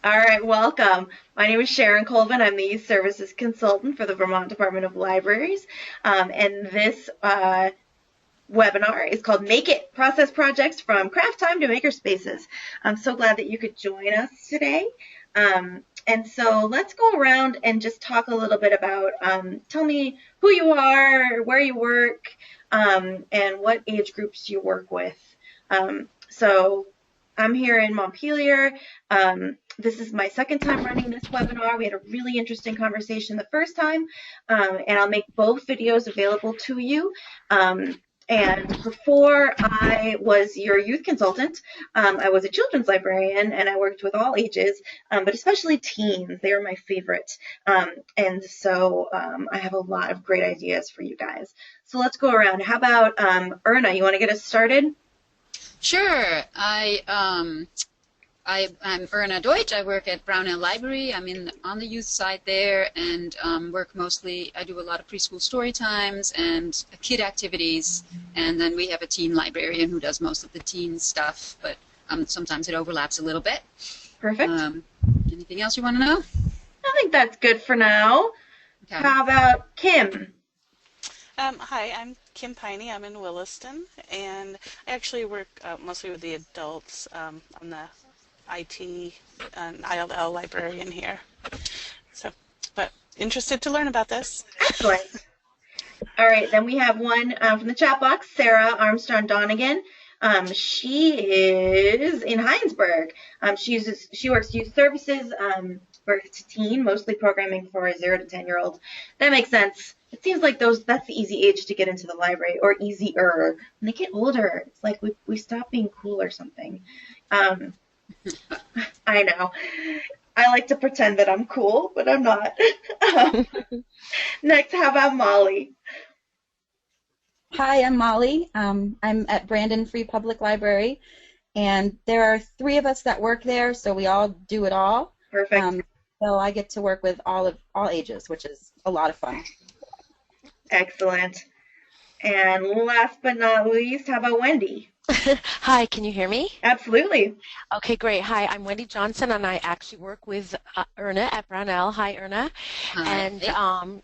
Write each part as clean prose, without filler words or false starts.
All right, welcome. My name is Sharon Colvin. I'm the Youth Services Consultant for the Vermont Department of Libraries. And this webinar is called Make It, Process Projects from Craft Time to Makerspaces. I'm so glad that you could join us today. And so let's go around and just talk a little bit about, tell me who you are, where you work, and what age groups you work with. So I'm here in Montpelier. This is my second time running this webinar. We had a really interesting conversation the first time, and I'll make both videos available to you. And before I was your youth consultant, I was a children's librarian, and I worked with all ages, but especially teens. They are my favorite. And so I have a lot of great ideas for you guys. So let's go around. How about Erna? You want to get us started? Sure. I'm Erna Deutsch. I work at Brownell Library. I'm on the youth side there and work mostly, I do a lot of preschool story times and kid activities, and then we have a teen librarian who does most of the teen stuff, but sometimes it overlaps a little bit. Perfect. Anything else you want to know? I think that's good for now. Okay. How about Kim? Hi, I'm Kim Piney. I'm in Williston, and I actually work mostly with the adults. I'm the IT and ILL librarian here. So, but interested to learn about this. Excellent. All right, then we have one from the chat box, Sarah Armstrong Donegan. She is in Heinsberg. She works youth services, birth to teen, mostly programming for 0 to 10-year-olds. That makes sense. It seems like that's the easy age to get into the library, or easier. When they get older, it's like we stop being cool or something. I know. I like to pretend that I'm cool, but I'm not. Next, how about Molly? Hi, I'm Molly. I'm at Brandon Free Public Library, and there are 3 of us that work there, so we all do it all. Perfect. So I get to work with all ages, which is a lot of fun. Excellent. And last but not least, how about Wendy? Hi, can you hear me? Absolutely. Okay, great. Hi, I'm Wendy Johnson, and I actually work with Erna at Brownell. Hi, Erna. Hi. And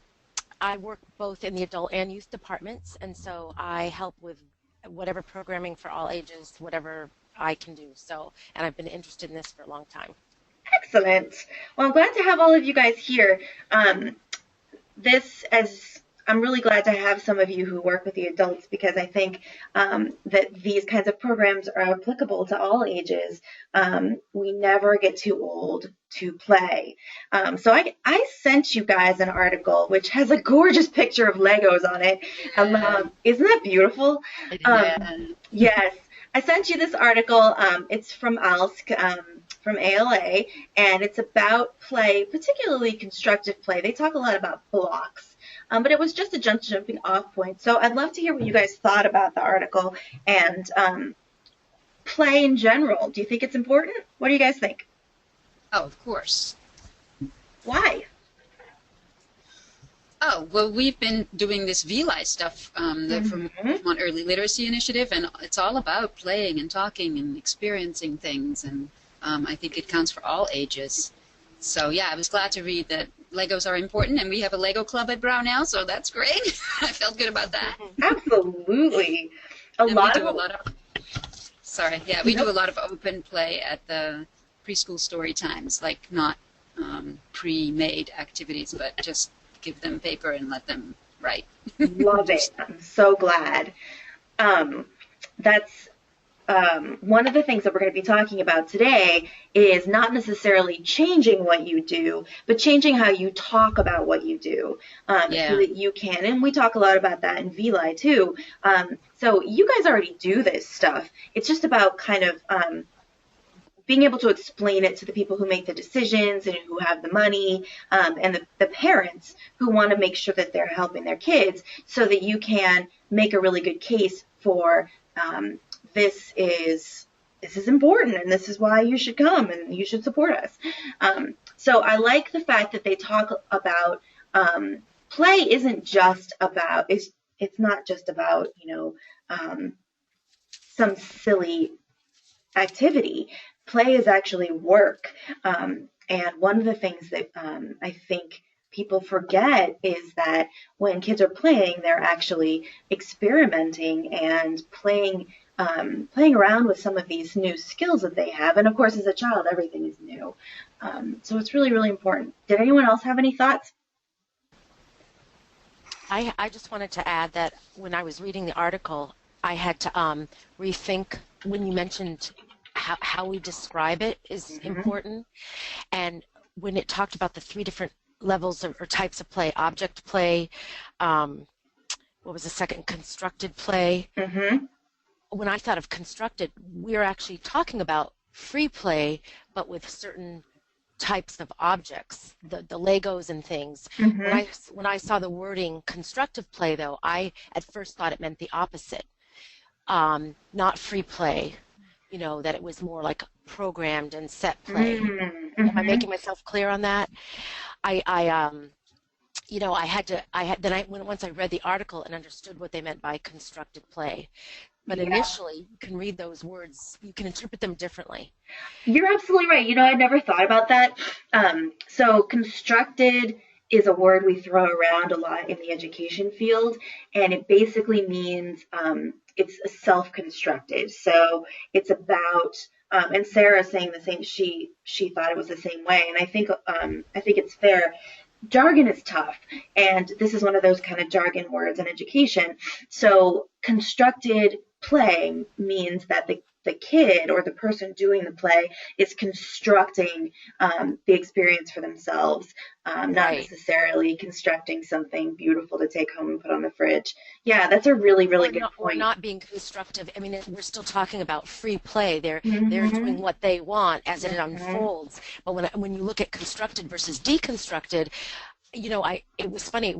I work both in the adult and youth departments, and so I help with whatever programming for all ages, whatever I can do. So, and I've been interested in this for a long time. Excellent. Well, I'm glad to have all of you guys here. I'm really glad to have some of you who work with the adults, because I think that these kinds of programs are applicable to all ages. We never get too old to play. So I sent you guys an article which has a gorgeous picture of Legos on it. Isn't that beautiful? Yes. I sent you this article. It's from ALSC, from ALA, and it's about play, particularly constructive play. They talk a lot about blocks. But it was just a jumping off point. So I'd love to hear what you guys thought about the article and play in general. Do you think it's important? What do you guys think? Oh, of course. Why? Oh, well, we've been doing this VLI stuff from Vermont Early Literacy Initiative, and it's all about playing and talking and experiencing things, and I think it counts for all ages. So, yeah, I was glad to read that Legos are important, and we have a Lego club at Brownell, so that's great. I felt good about that. Absolutely. We do a lot of open play at the preschool story times, like not pre-made activities, but just give them paper and let them write. Love it. I'm so glad. That's one of the things that we're going to be talking about today is not necessarily changing what you do, but changing how you talk about what you do, so that you can. And we talk a lot about that in VLI too. So you guys already do this stuff. It's just about kind of being able to explain it to the people who make the decisions and who have the money, and the parents who want to make sure that they're helping their kids, so that you can make a really good case for this is important, and this is why you should come and you should support us. So I like the fact that they talk about play isn't just about, it's not just about, some silly activity. play is actually work. And one of the things that I think people forget is that when kids are playing, they're actually experimenting and playing around with some of these new skills that they have. And of course, as a child, everything is new. So it's really, really important. Did anyone else have any thoughts? I just wanted to add that when I was reading the article, I had to rethink when you mentioned how we describe it is important. And when it talked about the 3 different levels or types of play, object play, what was the second, constructed play. When I thought of constructed, we're actually talking about free play, but with certain types of objects, the Legos and things. When I saw the wording constructive play, though, I at first thought it meant the opposite, not free play, that it was more like programmed and set play. Am I making myself clear on that? Once I read the article and understood what they meant by constructed play. But initially, you can read those words, you can interpret them differently. You're absolutely right. I never thought about that. So constructed is a word we throw around a lot in the education field, and it basically means it's self-constructed. So it's about, and Sarah's saying the same. She thought it was the same way, and I think it's fair. Jargon is tough, and this is one of those kind of jargon words in education. So constructed play means that the kid or the person doing the play is constructing the experience for themselves, not necessarily constructing something beautiful to take home and put on the fridge. Yeah, that's a really, really good point. Or not being constructive. I mean, we're still talking about free play. They're doing what they want as it unfolds. But when you look at constructed versus deconstructed, it was funny.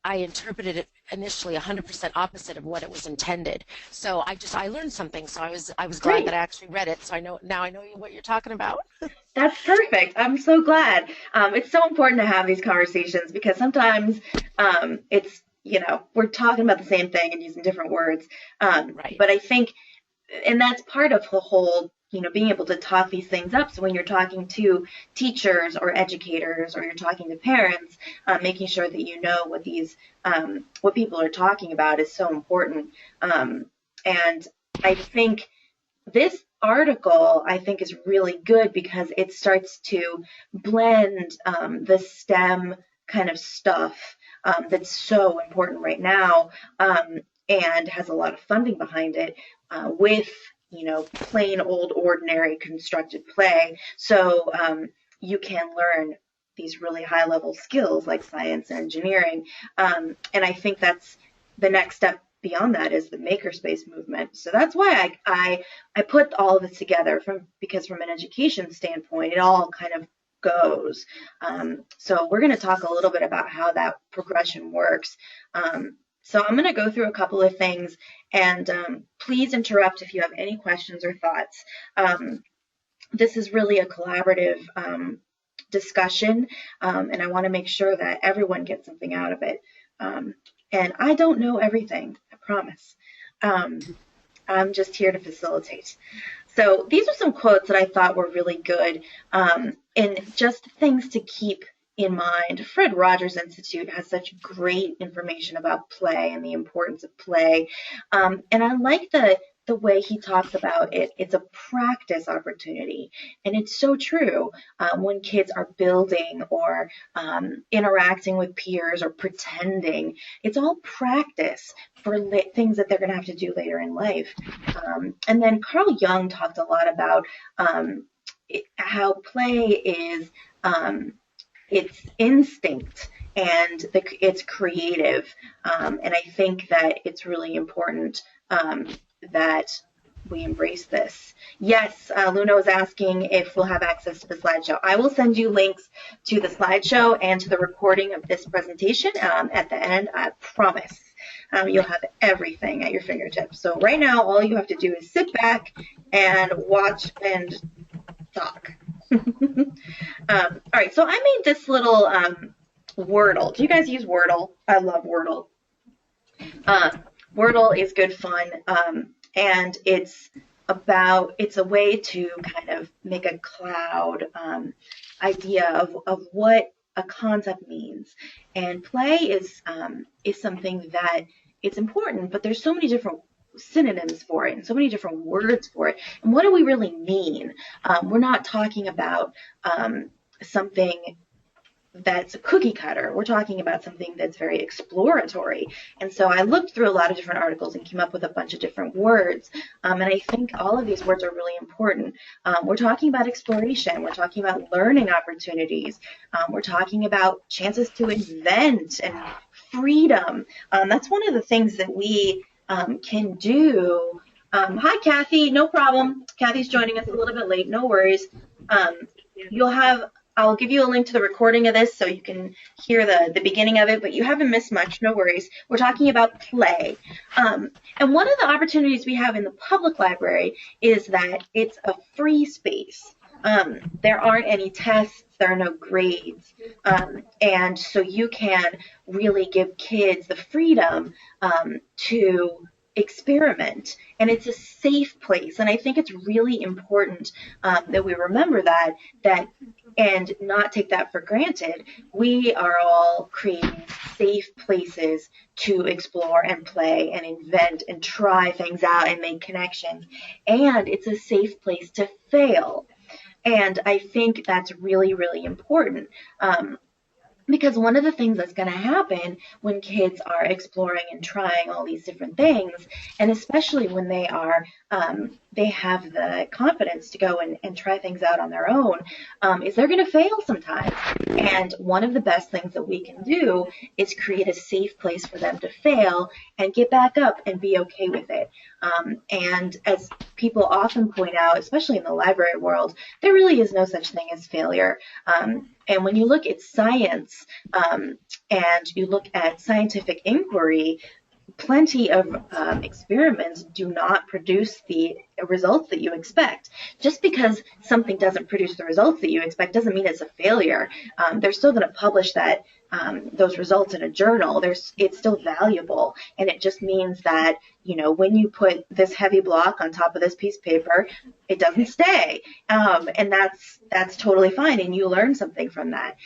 I interpreted it initially 100% opposite of what it was intended. So I learned something. So I was glad that I actually read it. So I know what you're talking about. That's perfect. I'm so glad. It's so important to have these conversations because sometimes it's we're talking about the same thing and using different words. But I think, and that's part of the whole, being able to talk these things up. So when you're talking to teachers or educators or you're talking to parents, making sure that you know what what people are talking about is so important. And I think this article, is really good because it starts to blend the STEM kind of stuff that's so important right now and has a lot of funding behind it with plain old ordinary constructed play. So you can learn these really high level skills like science and engineering. And I think that's the next step beyond that is the makerspace movement. So that's why I put all of this together because from an education standpoint, it all kind of goes. So we're going to talk a little bit about how that progression works. So I'm going to go through a couple of things, and please interrupt if you have any questions or thoughts. This is really a collaborative discussion, and I want to make sure that everyone gets something out of it. And I don't know everything, I promise. I'm just here to facilitate. So these are some quotes that I thought were really good, and just things to keep in mind. Fred Rogers Institute has such great information about play and the importance of play. And I like the way he talks about it. It's a practice opportunity. And it's so true when kids are building or interacting with peers or pretending. It's all practice for things that they're going to have to do later in life. And then Carl Jung talked a lot about how play is it's instinct and it's creative. And I think that it's really important that we embrace this. Yes, Luna was asking if we'll have access to the slideshow. I will send you links to the slideshow and to the recording of this presentation at the end, I promise. You'll have everything at your fingertips. So right now, all you have to do is sit back and watch and talk. All right, so I made this little Wordle. Do you guys use Wordle? I love Wordle. Wordle is good fun, and it's it's a way to kind of make a cloud idea of what a concept means. And play is something that it's important, but there's so many different synonyms for it and so many different words for it. And what do we really mean? We're not talking about something that's a cookie cutter. We're talking about something that's very exploratory. And so I looked through a lot of different articles and came up with a bunch of different words. And I think all of these words are really important. We're talking about exploration. We're talking about learning opportunities. We're talking about chances to invent and freedom. That's one of the things that we can do. Hi, Kathy. No problem. Kathy's joining us a little bit late. No worries. I'll give you a link to the recording of this so you can hear the beginning of it, but you haven't missed much, no worries. We're talking about play. And one of the opportunities we have in the public library is that it's a free space. There aren't any tests, there are no grades, and so you can really give kids the freedom to experiment, and it's a safe place. And I think it's really important that we remember that and not take that for granted. We are all creating safe places to explore and play and invent and try things out and make connections, and it's a safe place to fail. And I think that's really, really important. Because one of the things that's going to happen when kids are exploring and trying all these different things, and especially when they have the confidence to go and try things out on their own, is they're going to fail sometimes. And one of the best things that we can do is create a safe place for them to fail and get back up and be okay with it. And as people often point out, especially in the library world, there really is no such thing as failure. And when you look at science and you look at scientific inquiry, plenty of experiments do not produce the results that you expect. Just because something doesn't produce the results that you expect doesn't mean it's a failure. They're still going to publish those results in a journal. It's still valuable, and it just means that, when you put this heavy block on top of this piece of paper, it doesn't stay, and that's totally fine, and you learn something from that.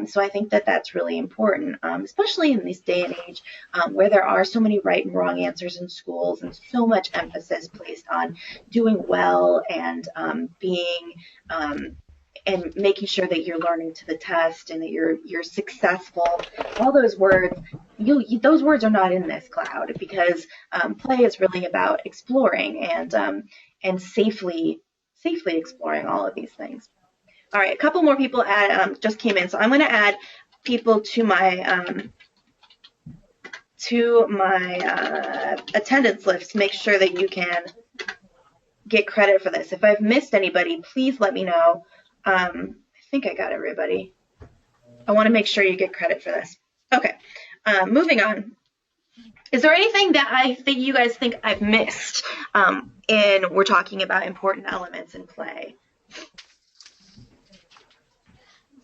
So I think that that's really important, especially in this day and age where there are so many right and wrong answers in schools and so much emphasis placed on doing well and being and making sure that you're learning to the test and that you're successful. All those words, those words are not in this cloud, because play is really about exploring and safely exploring all of these things. All right, a couple more people just came in, so I'm going to add people to my attendance list to make sure that you can get credit for this. If I've missed anybody, please let me know. I think I got everybody. I want to make sure you get credit for this. Okay, moving on. Is there anything that you guys think I've missed we're talking about important elements in play?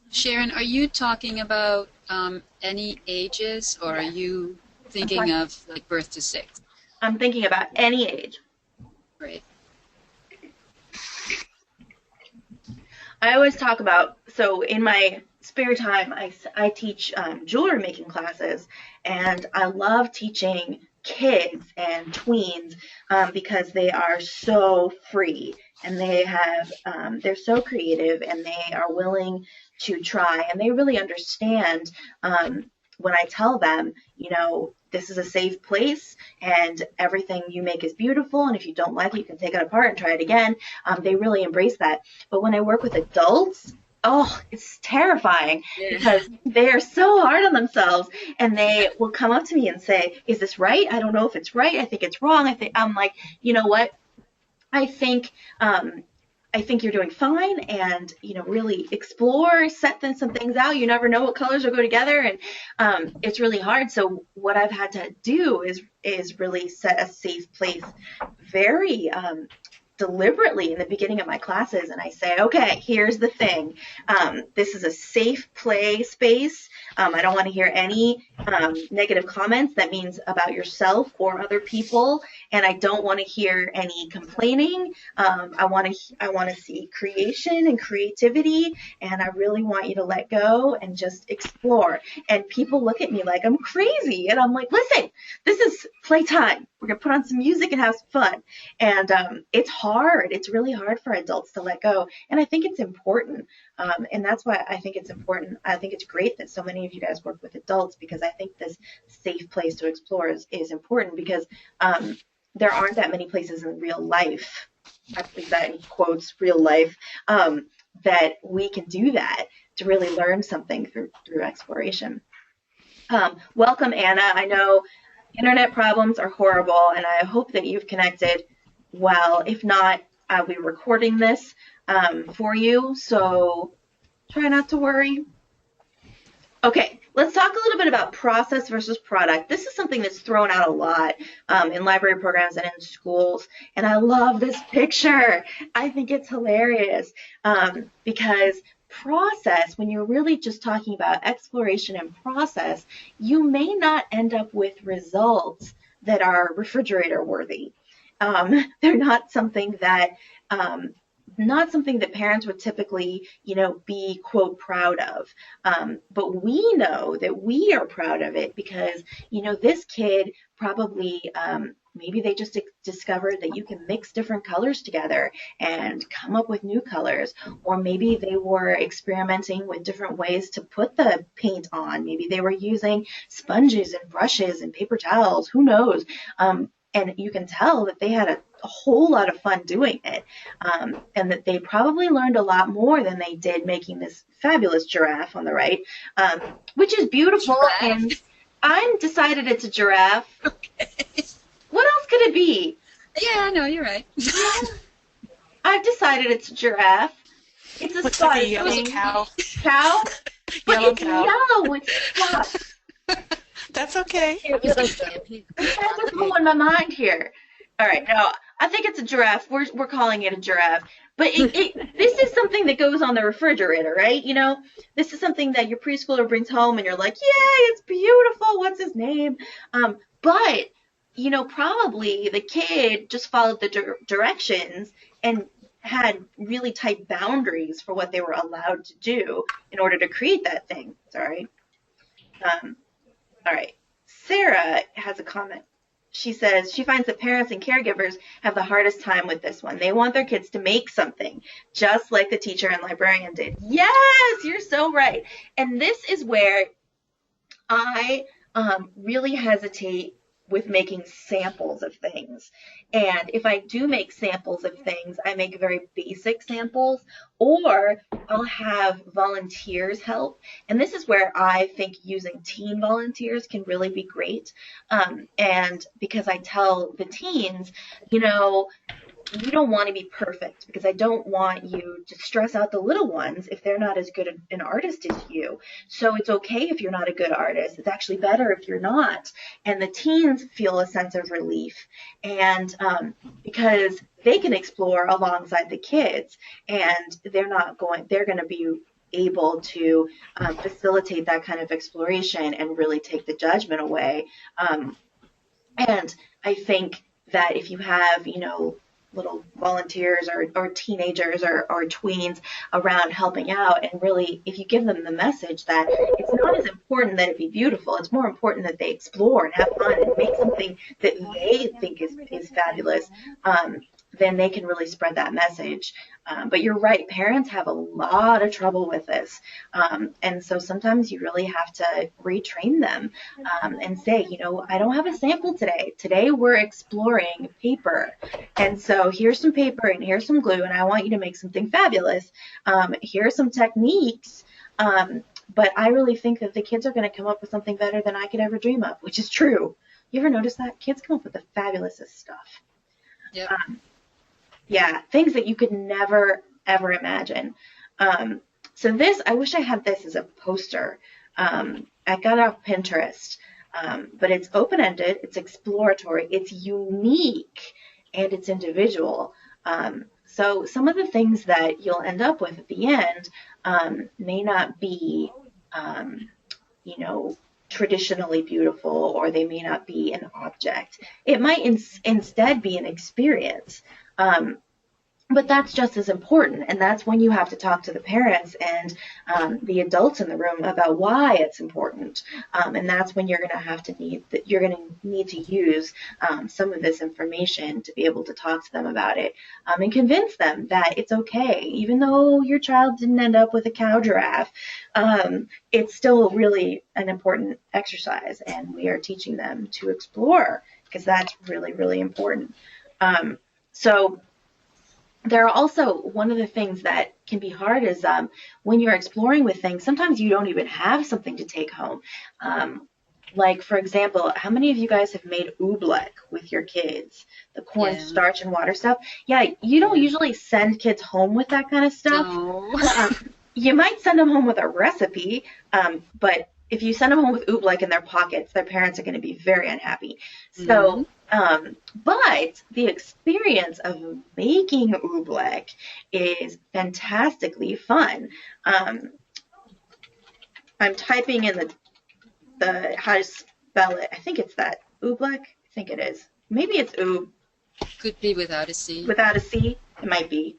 Sharon, are you talking about any ages, or are you thinking of like birth to 6? I'm thinking about any age. Great. I always talk about, so in my spare time, I teach jewelry making classes, and I love teaching kids and tweens because they are so free, and they're so creative, and they are willing to try, and they really understand when I tell them, this is a safe place and everything you make is beautiful, and if you don't like it, you can take it apart and try it again. They really embrace that. But when I work with adults, it's terrifying because they are so hard on themselves, and they will come up to me and say, is this right? I don't know if it's right. I think it's wrong. I'm like, you know what? I think you're doing fine, and really explore, set some things out. You never know what colors will go together, and it's really hard. So what I've had to do is really set a safe place very deliberately in the beginning of my classes, and I say, okay, here's the thing. This is a safe play space. I don't want to hear any negative comments. That means about yourself or other people, and I don't want to hear any complaining. I want to see creation and creativity, and I really want you to let go and just explore. And people look at me like I'm crazy, and I'm like, listen, this is playtime. We're gonna put on some music and have some fun. And it's hard. It's really hard for adults to let go, and I think it's important. And that's why I think it's important. I think it's great that so many of you guys work with adults, because I think this safe place to explore is important, because there aren't that many places in real life, I think that in quotes, real life, that we can do that, to really learn something through exploration. Welcome, Anna. I know internet problems are horrible, and I hope that you've connected well. If not, I'll be recording this for you, so try not to worry. Okay, let's talk a little bit about process versus product. This is something that's thrown out a lot in library programs and in schools, and I love this picture. I think it's hilarious because process, when you're really just talking about exploration and process, you may not end up with results that are refrigerator worthy. They're not something that parents would typically, be, quote, proud of. But we know that we are proud of it because, this kid probably, maybe they just discovered that you can mix different colors together and come up with new colors. Or maybe they were experimenting with different ways to put the paint on. Maybe they were using sponges and brushes and paper towels. Who knows? And you can tell that they had a whole lot of fun doing it, and that they probably learned a lot more than they did making this fabulous giraffe on the right, which is beautiful. Giraffe. And I'm decided it's a giraffe. Okay. What else could it be? Yeah, no, you're right. I've decided it's a giraffe. It's a Looks like a Scottish yellow cow. cow, but Yellow it's cow. yellow. It's black. That's okay. You guys are pulling my mind here. All right, no, I think it's a giraffe. We're calling it a giraffe. But this is something that goes on the refrigerator, right? This is something that your preschooler brings home, and you're like, yay, it's beautiful. What's his name? But, probably the kid just followed the directions and had really tight boundaries for what they were allowed to do in order to create that thing. Sorry. All right. Sarah has a comment. She says she finds that parents and caregivers have the hardest time with this one. They want their kids to make something, just like the teacher and librarian did. Yes, you're so right. And this is where I really hesitate with making samples of things. And if I do make samples of things, I make very basic samples, or I'll have volunteers help. And this is where I think using teen volunteers can really be great. And because I tell the teens, you don't want to be perfect, because I don't want you to stress out the little ones if they're not as good an artist as you. So it's okay if you're not a good artist. It's actually better if you're not. And the teens feel a sense of relief, and because they can explore alongside the kids, and they're going to be able to facilitate that kind of exploration and really take the judgment away. And I think that if you have, little volunteers or teenagers or tweens around helping out, and really, if you give them the message that it's not as important that it be beautiful, it's more important that they explore and have fun and make something that they think is fabulous, then they can really spread that message. But you're right, parents have a lot of trouble with this. And so sometimes you really have to retrain them and say, I don't have a sample today. Today we're exploring paper. And so here's some paper and here's some glue, and I want you to make something fabulous. Here are some techniques. But I really think that the kids are going to come up with something better than I could ever dream of, which is true. You ever notice that? Kids come up with the fabulousest stuff. Yep. Yeah, things that you could never, ever imagine. So this, I wish I had this as a poster. I got it off Pinterest, but it's open-ended, it's exploratory, it's unique, and it's individual. So some of the things that you'll end up with at the end may not be, traditionally beautiful, or they may not be an object. It might instead be an experience. But that's just as important, and that's when you have to talk to the parents and the adults in the room about why it's important. And that's when you're going to need to use some of this information to be able to talk to them about it, and convince them that it's okay, even though your child didn't end up with a cow giraffe. It's still really an important exercise, and we are teaching them to explore, because that's really, really important. So there are also, one of the things that can be hard is when you're exploring with things, sometimes you don't even have something to take home. Like, for example, how many of you guys have made oobleck with your kids? The cornstarch and water stuff? Yeah, you don't usually send kids home with that kind of stuff. No. You might send them home with a recipe, but if you send them home with oobleck in their pockets, their parents are going to be very unhappy. So, but the experience of making oobleck is fantastically fun. I'm typing in the how to spell it. I think it's that oobleck. I think it is. Maybe it's oob. Could be without a C. Without a C? It might be.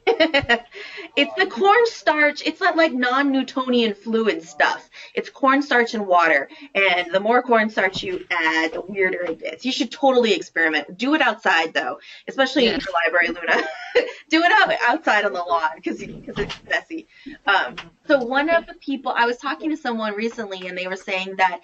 It's the cornstarch. It's not like non-Newtonian fluid stuff. It's cornstarch and water, and the more cornstarch you add, the weirder it gets. You should totally experiment. Do it outside, though, especially in your library, Luna. Do it outside on the lawn, because it's messy. So one of the people, I was talking to someone recently, and they were saying that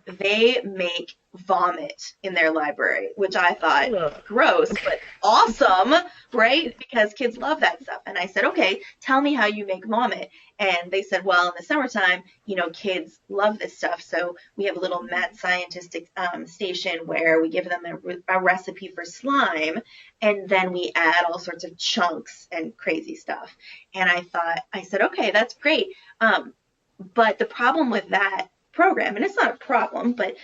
they make vomit in their library, which I thought gross, but awesome, right? Because kids love that stuff. And I said, okay, tell me how you make vomit. And they said, well, in the summertime, kids love this stuff. So we have a little mad scientific station where we give them a recipe for slime, and then we add all sorts of chunks and crazy stuff. And I said, okay, that's great. But the problem with that program, and it's not a problem, but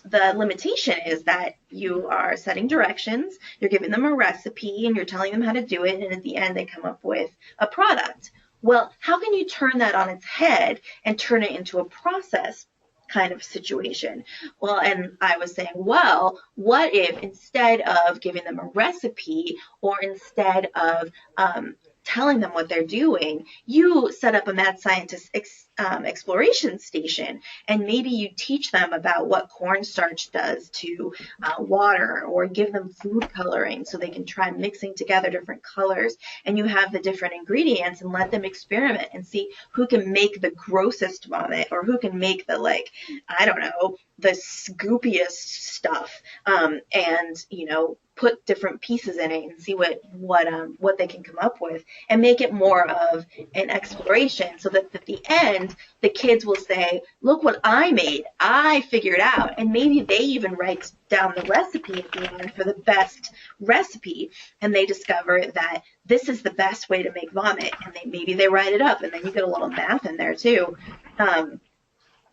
the limitation is that you are setting directions, you're giving them a recipe, and you're telling them how to do it, and at the end they come up with a product. Well, how can you turn that on its head and turn it into a process kind of situation? Well, and I was saying, well, what if instead of giving them a recipe, or instead of telling them what they're doing, you set up a mad scientist exploration station, and maybe you teach them about what cornstarch does to water, or give them food coloring so they can try mixing together different colors, and you have the different ingredients and let them experiment and see who can make the grossest vomit, or who can make the, the scoopiest stuff, and put different pieces in it and see what they can come up with, and make it more of an exploration, so that at the end the kids will say, look what I made, I figured out. And maybe they even write down the recipe at the end for the best recipe, and they discover that this is the best way to make vomit, and maybe they write it up, and then you get a little math in there too.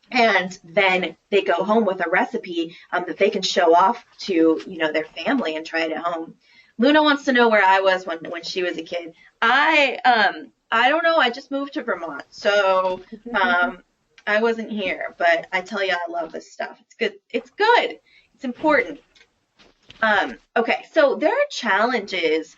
And then they go home with a recipe that they can show off to, their family and try it at home. Luna wants to know where I was when she was a kid. I don't know. I just moved to Vermont, so I wasn't here. But I tell you, I love this stuff. It's good. It's good. It's important. Okay, so there are challenges.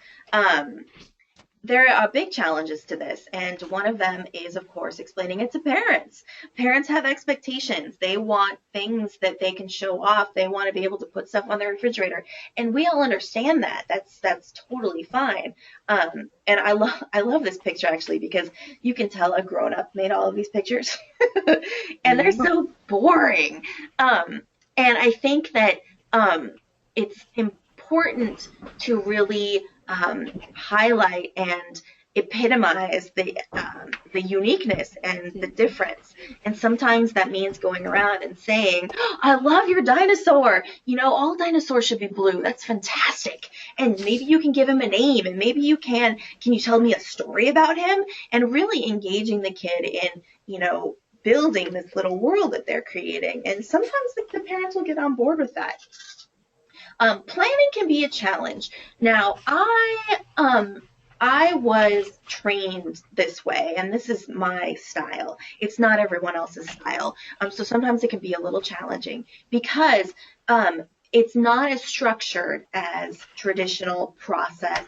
There are big challenges to this, and one of them is, of course, explaining it to parents. Parents have expectations. They want things that they can show off. They want to be able to put stuff on their refrigerator, and we all understand that. That's totally fine. And I love this picture, actually, because you can tell a grown-up made all of these pictures, and they're so boring. And I think that it's important to really highlight and epitomize the uniqueness and the difference. And sometimes that means going around and saying, oh, I love your dinosaur. All dinosaurs should be blue. That's fantastic. And maybe you can give him a name, and maybe can you tell me a story about him? And really engaging the kid in, building this little world that they're creating. And sometimes the parents will get on board with that. Planning can be a challenge. Now, I was trained this way, and this is my style. It's not everyone else's style. So sometimes it can be a little challenging because it's not as structured as traditional process.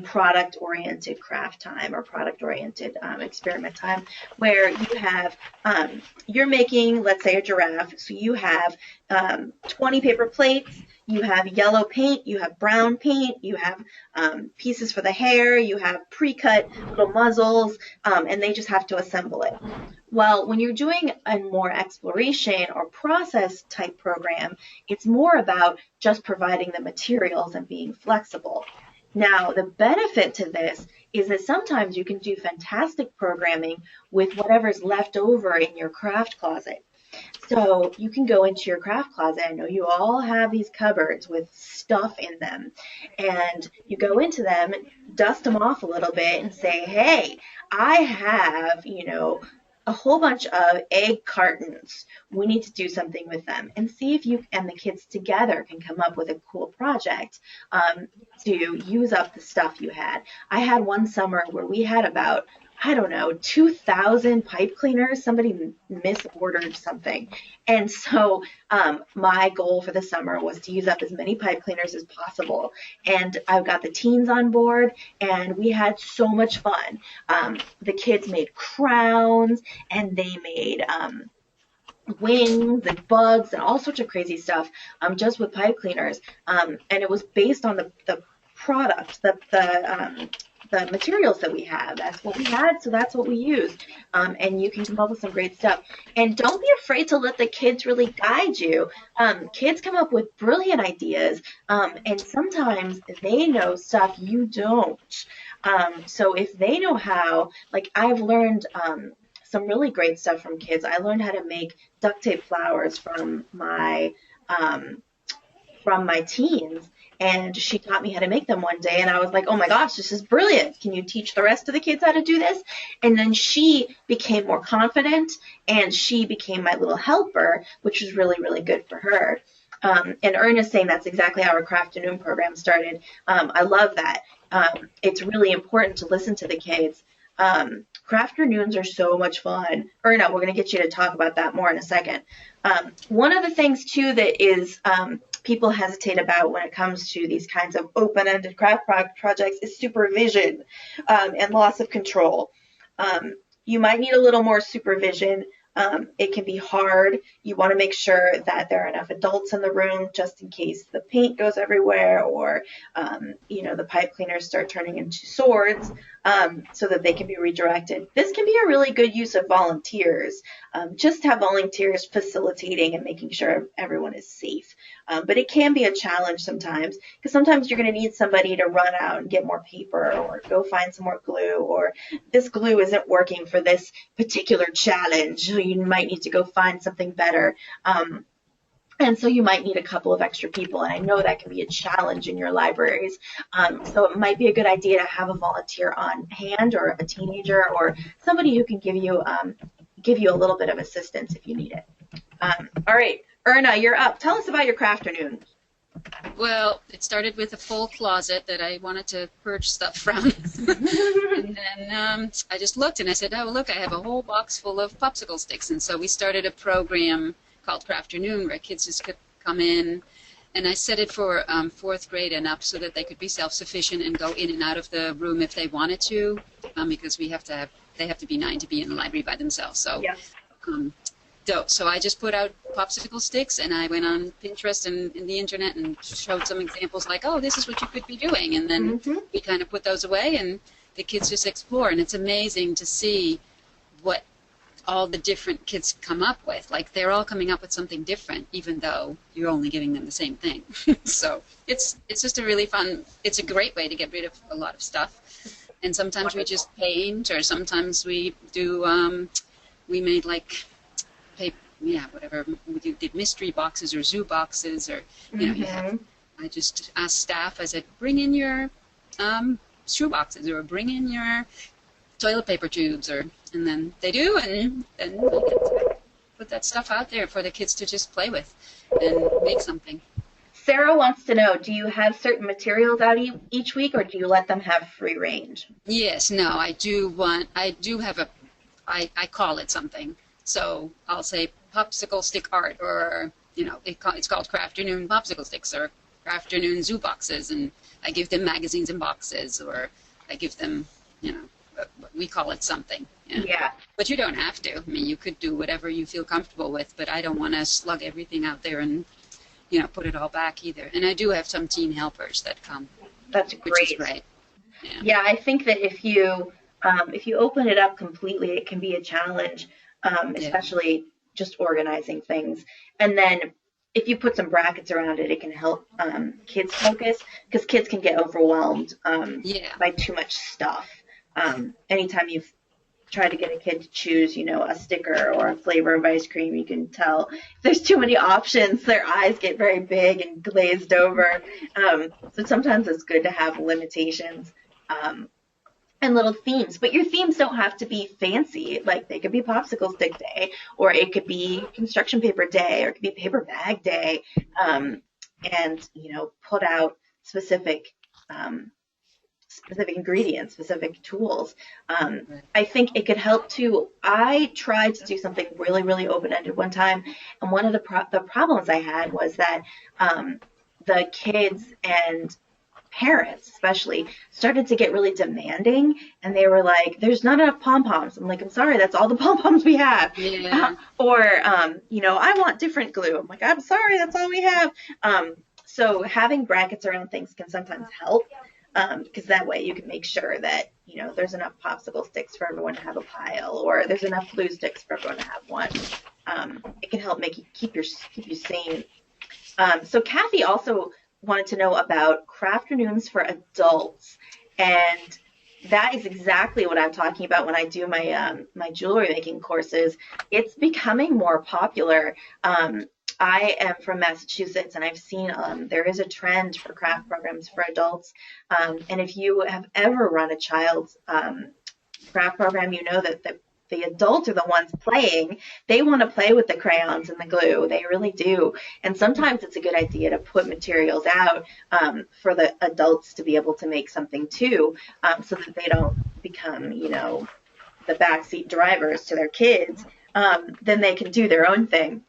Product-oriented craft time or product-oriented experiment time, where you have, you're making, let's say, a giraffe. So you have 20 paper plates, you have yellow paint, you have brown paint, you have pieces for the hair, you have pre-cut little muzzles, and they just have to assemble it. Well, when you're doing a more exploration or process type program, it's more about just providing the materials and being flexible. Now, the benefit to this is that sometimes you can do fantastic programming with whatever's left over in your craft closet. So you can go into your craft closet. I know you all have these cupboards with stuff in them. And you go into them, dust them off a little bit and say, hey, I have, a whole bunch of egg cartons. We need to do something with them, and see if you and the kids together can come up with a cool project to use up the stuff you had. I had one summer where we had about, 2,000 pipe cleaners. Somebody misordered something. And so my goal for the summer was to use up as many pipe cleaners as possible. And I've got the teens on board, and we had so much fun. The kids made crowns, and they made wings and bugs and all sorts of crazy stuff just with pipe cleaners. And it was based on the product, the materials that we have. That's what we had, so that's what we used. And you can come up with some great stuff. And don't be afraid to let the kids really guide you. Kids come up with brilliant ideas, and sometimes they know stuff you don't. So if they know how, like I've learned some really great stuff from kids. I learned how to make duct tape flowers from my teens. And she taught me how to make them one day, and I was like, oh my gosh, this is brilliant. Can you teach the rest of the kids how to do this? And then she became more confident, and she became my little helper, which was really, really good for her. And Ernest saying that's exactly how our Crafternoon program started. I love that. It's really important to listen to the kids. Crafternoons are so much fun. Erna, we're going to get you to talk about that more in a second. One of the things, too, that is people hesitate about when it comes to these kinds of open-ended craft projects is supervision and loss of control. You might need a little more supervision. It can be hard. You want to make sure that there are enough adults in the room just in case the paint goes everywhere or, the pipe cleaners start turning into swords so that they can be redirected. This can be a really good use of volunteers. Just have volunteers facilitating and making sure everyone is safe. But it can be a challenge sometimes because sometimes you're going to need somebody to run out and get more paper or go find some more glue, or this glue isn't working for this particular challenge. You might need to go find something better. And so you might need a couple of extra people, and I know that can be a challenge in your libraries. So it might be a good idea to have a volunteer on hand, or a teenager, or somebody who can give you a little bit of assistance if you need it. All right, Erna, you're up. Tell us about your Crafternoon. Well, it started with a full closet that I wanted to purge stuff from. And then I just looked and I said, oh, look, I have a whole box full of popsicle sticks. And so we started a program called Crafternoon where kids just could come in. And I set it for 4th grade and up so that they could be self-sufficient and go in and out of the room if they wanted to, because they have to be 9 to be in the library by themselves. So. Yes. So I just put out popsicle sticks, and I went on Pinterest and the internet and showed some examples like, oh, this is what you could be doing. And then we kind of put those away, and the kids just explore. And it's amazing to see what all the different kids come up with. Like, they're all coming up with something different, even though you're only giving them the same thing. So it's just a really fun, it's a great way to get rid of a lot of stuff. And sometimes we just paint, or sometimes we do, we made like, whatever. We did mystery boxes or zoo boxes, or I just asked staff. I said, bring in your shoe boxes, or bring in your toilet paper tubes, and then they do, and then we get to put that stuff out there for the kids to just play with and make something. Sarah wants to know, do you have certain materials out each week, or do you let them have free range? Yes, no, I do have I call it something. So I'll say popsicle stick art, or, it's called Crafternoon popsicle sticks, or Crafternoon zoo boxes, and I give them magazines and boxes, or I give them, we call it something. Yeah. But you don't have to. I mean, you could do whatever you feel comfortable with, but I don't want to slug everything out there and, put it all back either. And I do have some teen helpers that come. That's Which great. is great. Yeah, I think that if you open it up completely, it can be a challenge, especially just organizing things. And then if you put some brackets around it, it can help kids focus, because kids can get overwhelmed by too much stuff. Anytime you've tried to get a kid to choose, a sticker or a flavor of ice cream, you can tell if there's too many options, their eyes get very big and glazed over. So sometimes it's good to have limitations. And little themes, but your themes don't have to be fancy. Like, they could be popsicle stick day, or it could be construction paper day, or it could be paper bag day, and put out specific ingredients, specific tools. I think it could help too. I tried to do something really, really open-ended one time, and one of the problems I had was that the kids and parents especially started to get really demanding, and they were like, there's not enough pom-poms. I'm like, I'm sorry, that's all the pom-poms we have. I want different glue. I'm like, I'm sorry, that's all we have. So having brackets around things can sometimes help, because that way you can make sure that there's enough popsicle sticks for everyone to have a pile, or there's enough glue sticks for everyone to have one. It can help keep you sane. So Kathy also wanted to know about Crafternoons for adults, and that is exactly what I'm talking about when I do my jewelry making courses. It's becoming more popular. I am from Massachusetts, and I've seen there is a trend for craft programs for adults. And if you have ever run a child's craft program, you know that the adults are the ones playing. They want to play with the crayons and the glue. They really do. And sometimes it's a good idea to put materials out for the adults to be able to make something too, so that they don't become, the backseat drivers to their kids. Then they can do their own thing.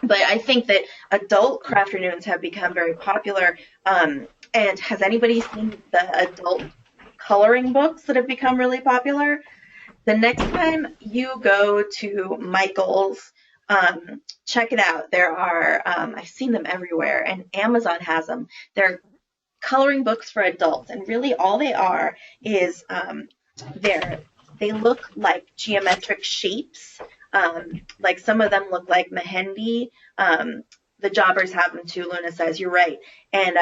But I think that adult Crafternoons have become very popular. And has anybody seen the adult coloring books that have become really popular? The next time you go to Michael's, check it out. There are, I've seen them everywhere, and Amazon has them. They're coloring books for adults, and really all they are is they look like geometric shapes. Like some of them look like mehendi. The jobbers have them too. Luna says, you're right. And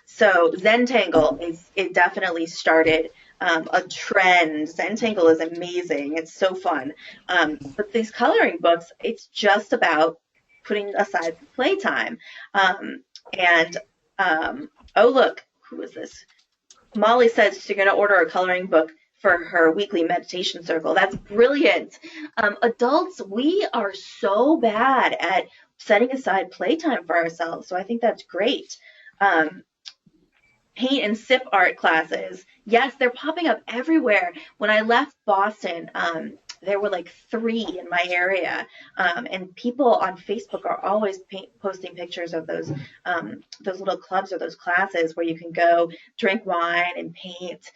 so Zentangle it definitely started a trend. Zentangle is amazing. It's so fun. But these coloring books, it's just about putting aside playtime. Oh, look, who is this? Molly says she's going to order a coloring book for her weekly meditation circle. That's brilliant. Adults, we are so bad at setting aside playtime for ourselves, so I think that's great. Paint and sip art classes. Yes, they're popping up everywhere. When I left Boston, there were like 3 in my area, and people on Facebook are always posting pictures of those little clubs or those classes where you can go drink wine and paint.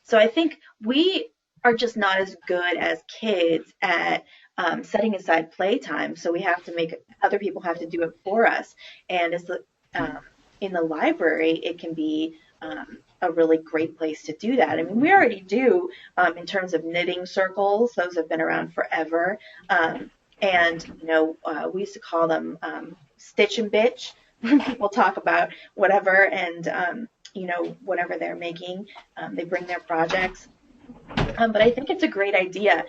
So I think we are just not as good as kids at setting aside playtime, so we have to make other people have to do it for us. And as in the library, it can be a really great place to do that. I mean, we already do in terms of knitting circles. Those have been around forever. And, we used to call them stitch and bitch. People talk about whatever and, whatever they're making. They bring their projects. But I think it's a great idea.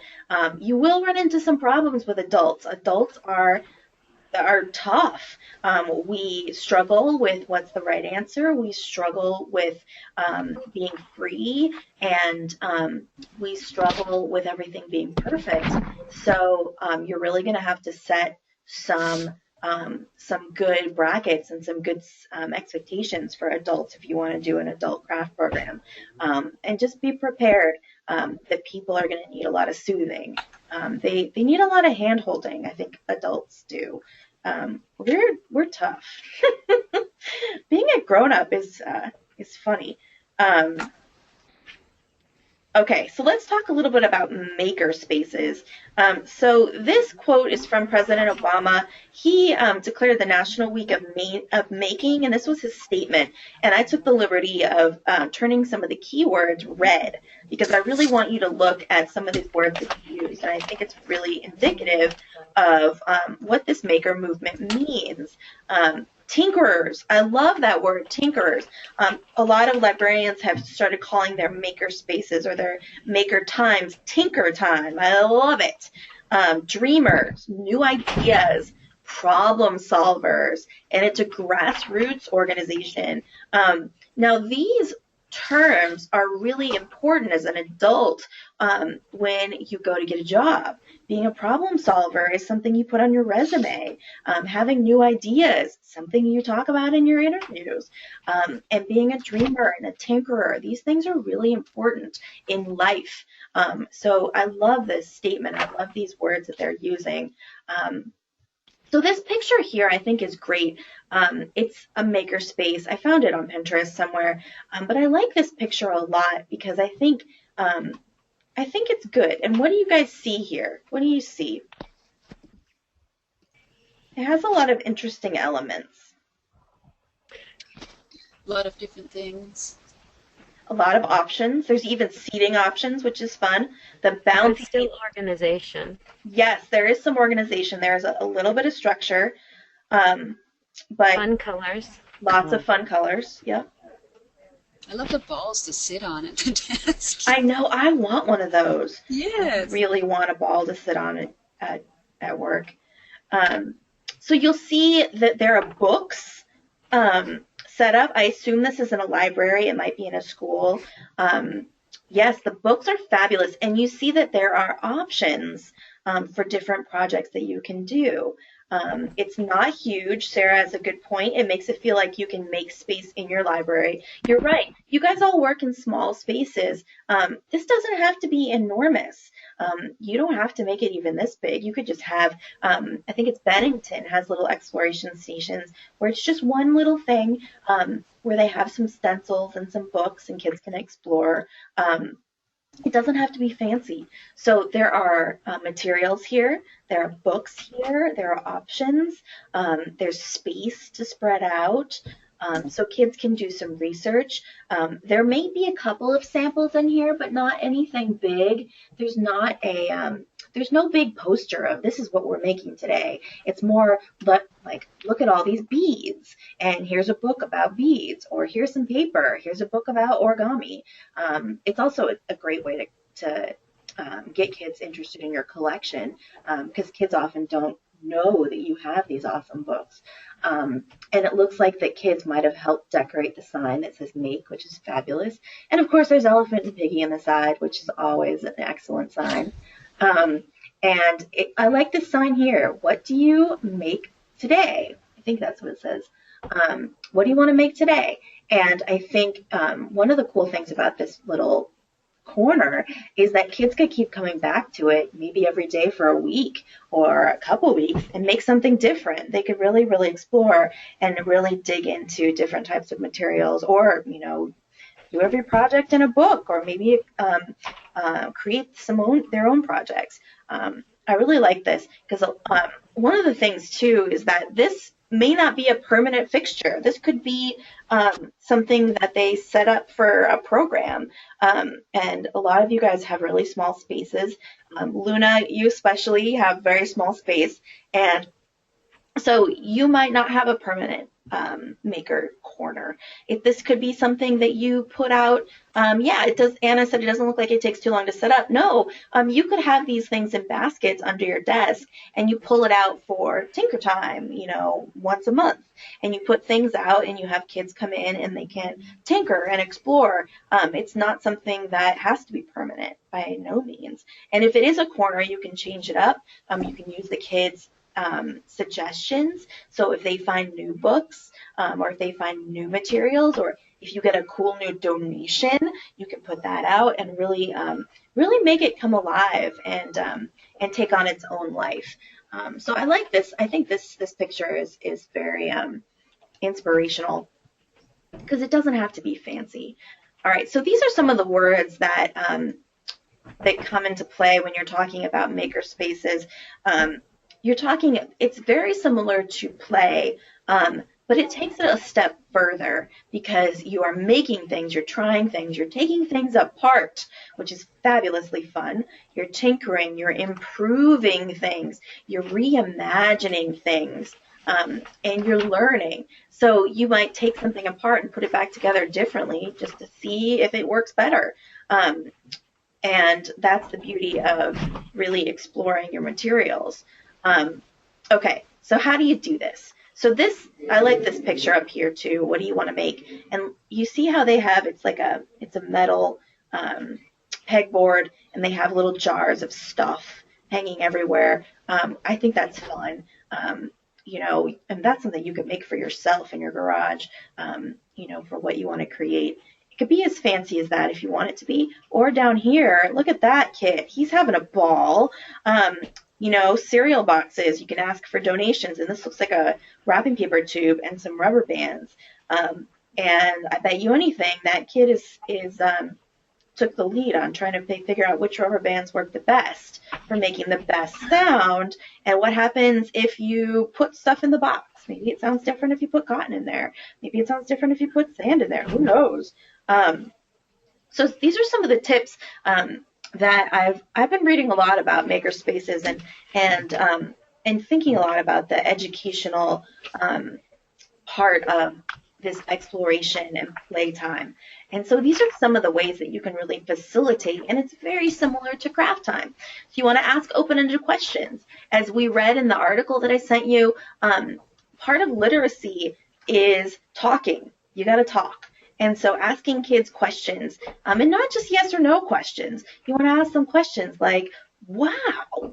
You will run into some problems with adults. Adults are tough. We struggle with what's the right answer. We struggle with being free, and we struggle with everything being perfect. So you're really going to have to set some some good brackets and some good expectations for adults if you want to do an adult craft program. And just be prepared that people are going to need a lot of soothing. They need a lot of hand holding. I think adults do. We're tough. Being a grown up is funny. Okay, so let's talk a little bit about maker spaces. So this quote is from President Obama. He declared the National Week of Making, and this was his statement. And I took the liberty of turning some of the keywords red because I really want you to look at some of these words that he used, and I think it's really indicative of what this maker movement means. Tinkerers. I love that word, tinkerers. A lot of librarians have started calling their maker spaces or their maker times tinker time. I love it. Dreamers, new ideas, problem solvers, and it's a grassroots organization. Now, these terms are really important as an adult when you go to get a job. Being a problem solver is something you put on your resume. Having new ideas, something you talk about in your interviews. And being a dreamer and a tinkerer, these things are really important in life. So I love this statement. I love these words that they're using. So this picture here I think is great. It's a maker space. I found it on Pinterest somewhere, but I like this picture a lot because I think it's good. And what do you guys see here? What do you see? It has a lot of interesting elements. A lot of different things. A lot of options. There's even seating options, which is fun. The bouncy. There's still organization. Yes, there is some organization. There's a little bit of structure, but Fun colors. lots of fun colors. Yep. I love the balls to sit on at the desk. I know. I want one of those. Yes. I really want a ball to sit on at work. So you'll see that there are books set up. I assume this is in a library. It might be in a school. Yes, the books are fabulous. And you see that there are options for different projects that you can do. It's not huge. Sarah has a good point. It makes it feel like you can make space in your library. You're right. You guys all work in small spaces. This doesn't have to be enormous. You don't have to make it even this big. You could just have, I think it's Bennington has little exploration stations where it's just one little thing where they have some stencils and some books and kids can explore. It doesn't have to be fancy. So there are materials here, there are books here, there are options, there's space to spread out. So kids can do some research. There may be a couple of samples in here, but not anything big. There's not there's no big poster of this is what we're making today. It's more like look at all these beads, and here's a book about beads, or here's some paper, here's a book about origami. It's also a great way to get kids interested in your collection because kids often don't know that you have these awesome books. And it looks like that kids might have helped decorate the sign that says make, which is fabulous. And of course there's Elephant and Piggy on the side, which is always an excellent sign. I like this sign here. What do you make today? I think that's what it says. What do you want to make today? And I think one of the cool things about this little corner is that kids could keep coming back to it maybe every day for a week or a couple weeks and make something different. They could really, really explore and really dig into different types of materials, or, do every project in a book, or maybe create their own projects. I really like this because one of the things too is that this may not be a permanent fixture. This could be something that they set up for a program. And a lot of you guys have really small spaces. Luna, you especially have very small space. And so you might not have a permanent maker corner. If this could be something that you put out, it does. Anna said it doesn't look like it takes too long to set up. No, you could have these things in baskets under your desk, and you pull it out for Tinker Time, once a month, and you put things out, and you have kids come in, and they can tinker and explore. It's not something that has to be permanent by no means. And if it is a corner, you can change it up. You can use the kids' suggestions. So if they find new books, or if they find new materials, or if you get a cool new donation, you can put that out and really, really make it come alive and take on its own life. So I like this. I think this picture is very inspirational because it doesn't have to be fancy. All right, so these are some of the words that that come into play when you're talking about makerspaces. You're talking, it's very similar to play, but it takes it a step further because you are making things, you're trying things, you're taking things apart, which is fabulously fun. You're tinkering, you're improving things, you're reimagining things, and you're learning. So you might take something apart and put it back together differently just to see if it works better. And that's the beauty of really exploring your materials. Okay, so how do you do this? So this, I like this picture up here too. What do you want to make? And you see how they have, it's a metal pegboard, and they have little jars of stuff hanging everywhere. I think that's fun. You know, and that's something you could make for yourself in your garage, you know, for what you want to create. It could be as fancy as that if you want it to be. Or down here, look at that kid. He's having a ball. You know, cereal boxes, you can ask for donations. And this looks like a wrapping paper tube and some rubber bands. And I bet you anything that kid took the lead on trying to figure out which rubber bands work the best for making the best sound. And what happens if you put stuff in the box? Maybe it sounds different if you put cotton in there. Maybe it sounds different if you put sand in there. Who knows? So these are some of the tips that I've been reading a lot about makerspaces and thinking a lot about the educational part of this exploration and playtime. And so these are some of the ways that you can really facilitate, and it's very similar to craft time. So you want to ask open-ended questions. As we read in the article that I sent you, part of literacy is talking. You got to talk. And so asking kids questions, and not just yes or no questions. You want to ask them questions like, wow,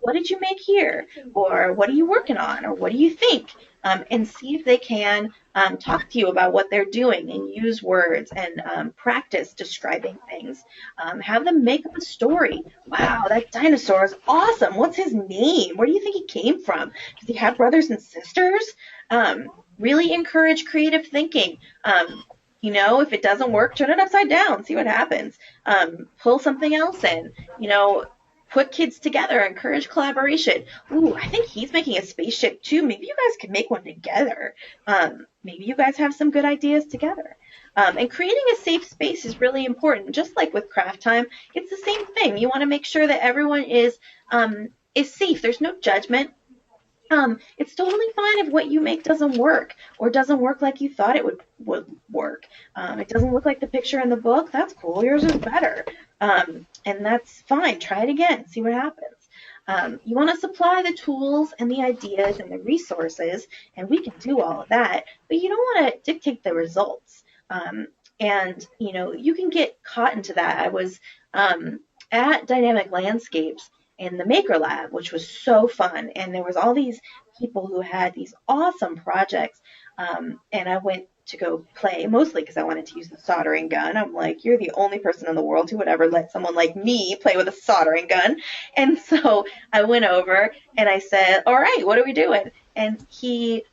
what did you make here? Or what are you working on? Or what do you think? And see if they can talk to you about what they're doing and use words and practice describing things. Have them make up a story. Wow, that dinosaur is awesome. What's his name? Where do you think he came from? Does he have brothers and sisters? Really encourage creative thinking. You know, if it doesn't work, turn it upside down, see what happens. Pull something else in, you know, put kids together, encourage collaboration. Ooh, I think he's making a spaceship too. Maybe you guys can make one together. Maybe you guys have some good ideas together. And creating a safe space is really important. Just like with craft time, it's the same thing. You want to make sure that everyone is safe. There's no judgment. It's totally fine if what you make doesn't work or doesn't work like you thought it would work. It doesn't look like the picture in the book. That's cool. Yours is better. And that's fine. Try it again. See what happens. You want to supply the tools and the ideas and the resources, and we can do all of that, but you don't want to dictate the results. And, you know, you can get caught into that. I was at Dynamic Landscapes in the Maker Lab, which was so fun. And there was all these people who had these awesome projects. And I went to go play, mostly because I wanted to use the soldering gun. I'm like, you're the only person in the world who would ever let someone like me play with a soldering gun. And so I went over and I said, all right, what are we doing? And he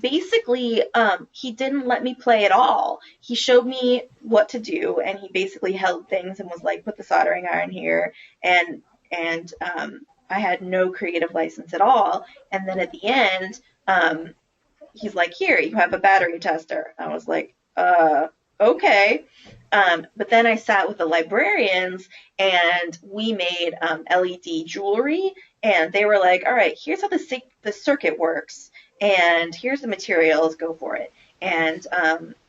basically, he didn't let me play at all. He showed me what to do, and he basically held things and was like, put the soldering iron here, and I had no creative license at all. And then at the end, he's like, here, you have a battery tester. I was like, okay. But then I sat with the librarians, and we made LED jewelry, and they were like, all right, here's how the circuit works, and here's the materials, go for it. And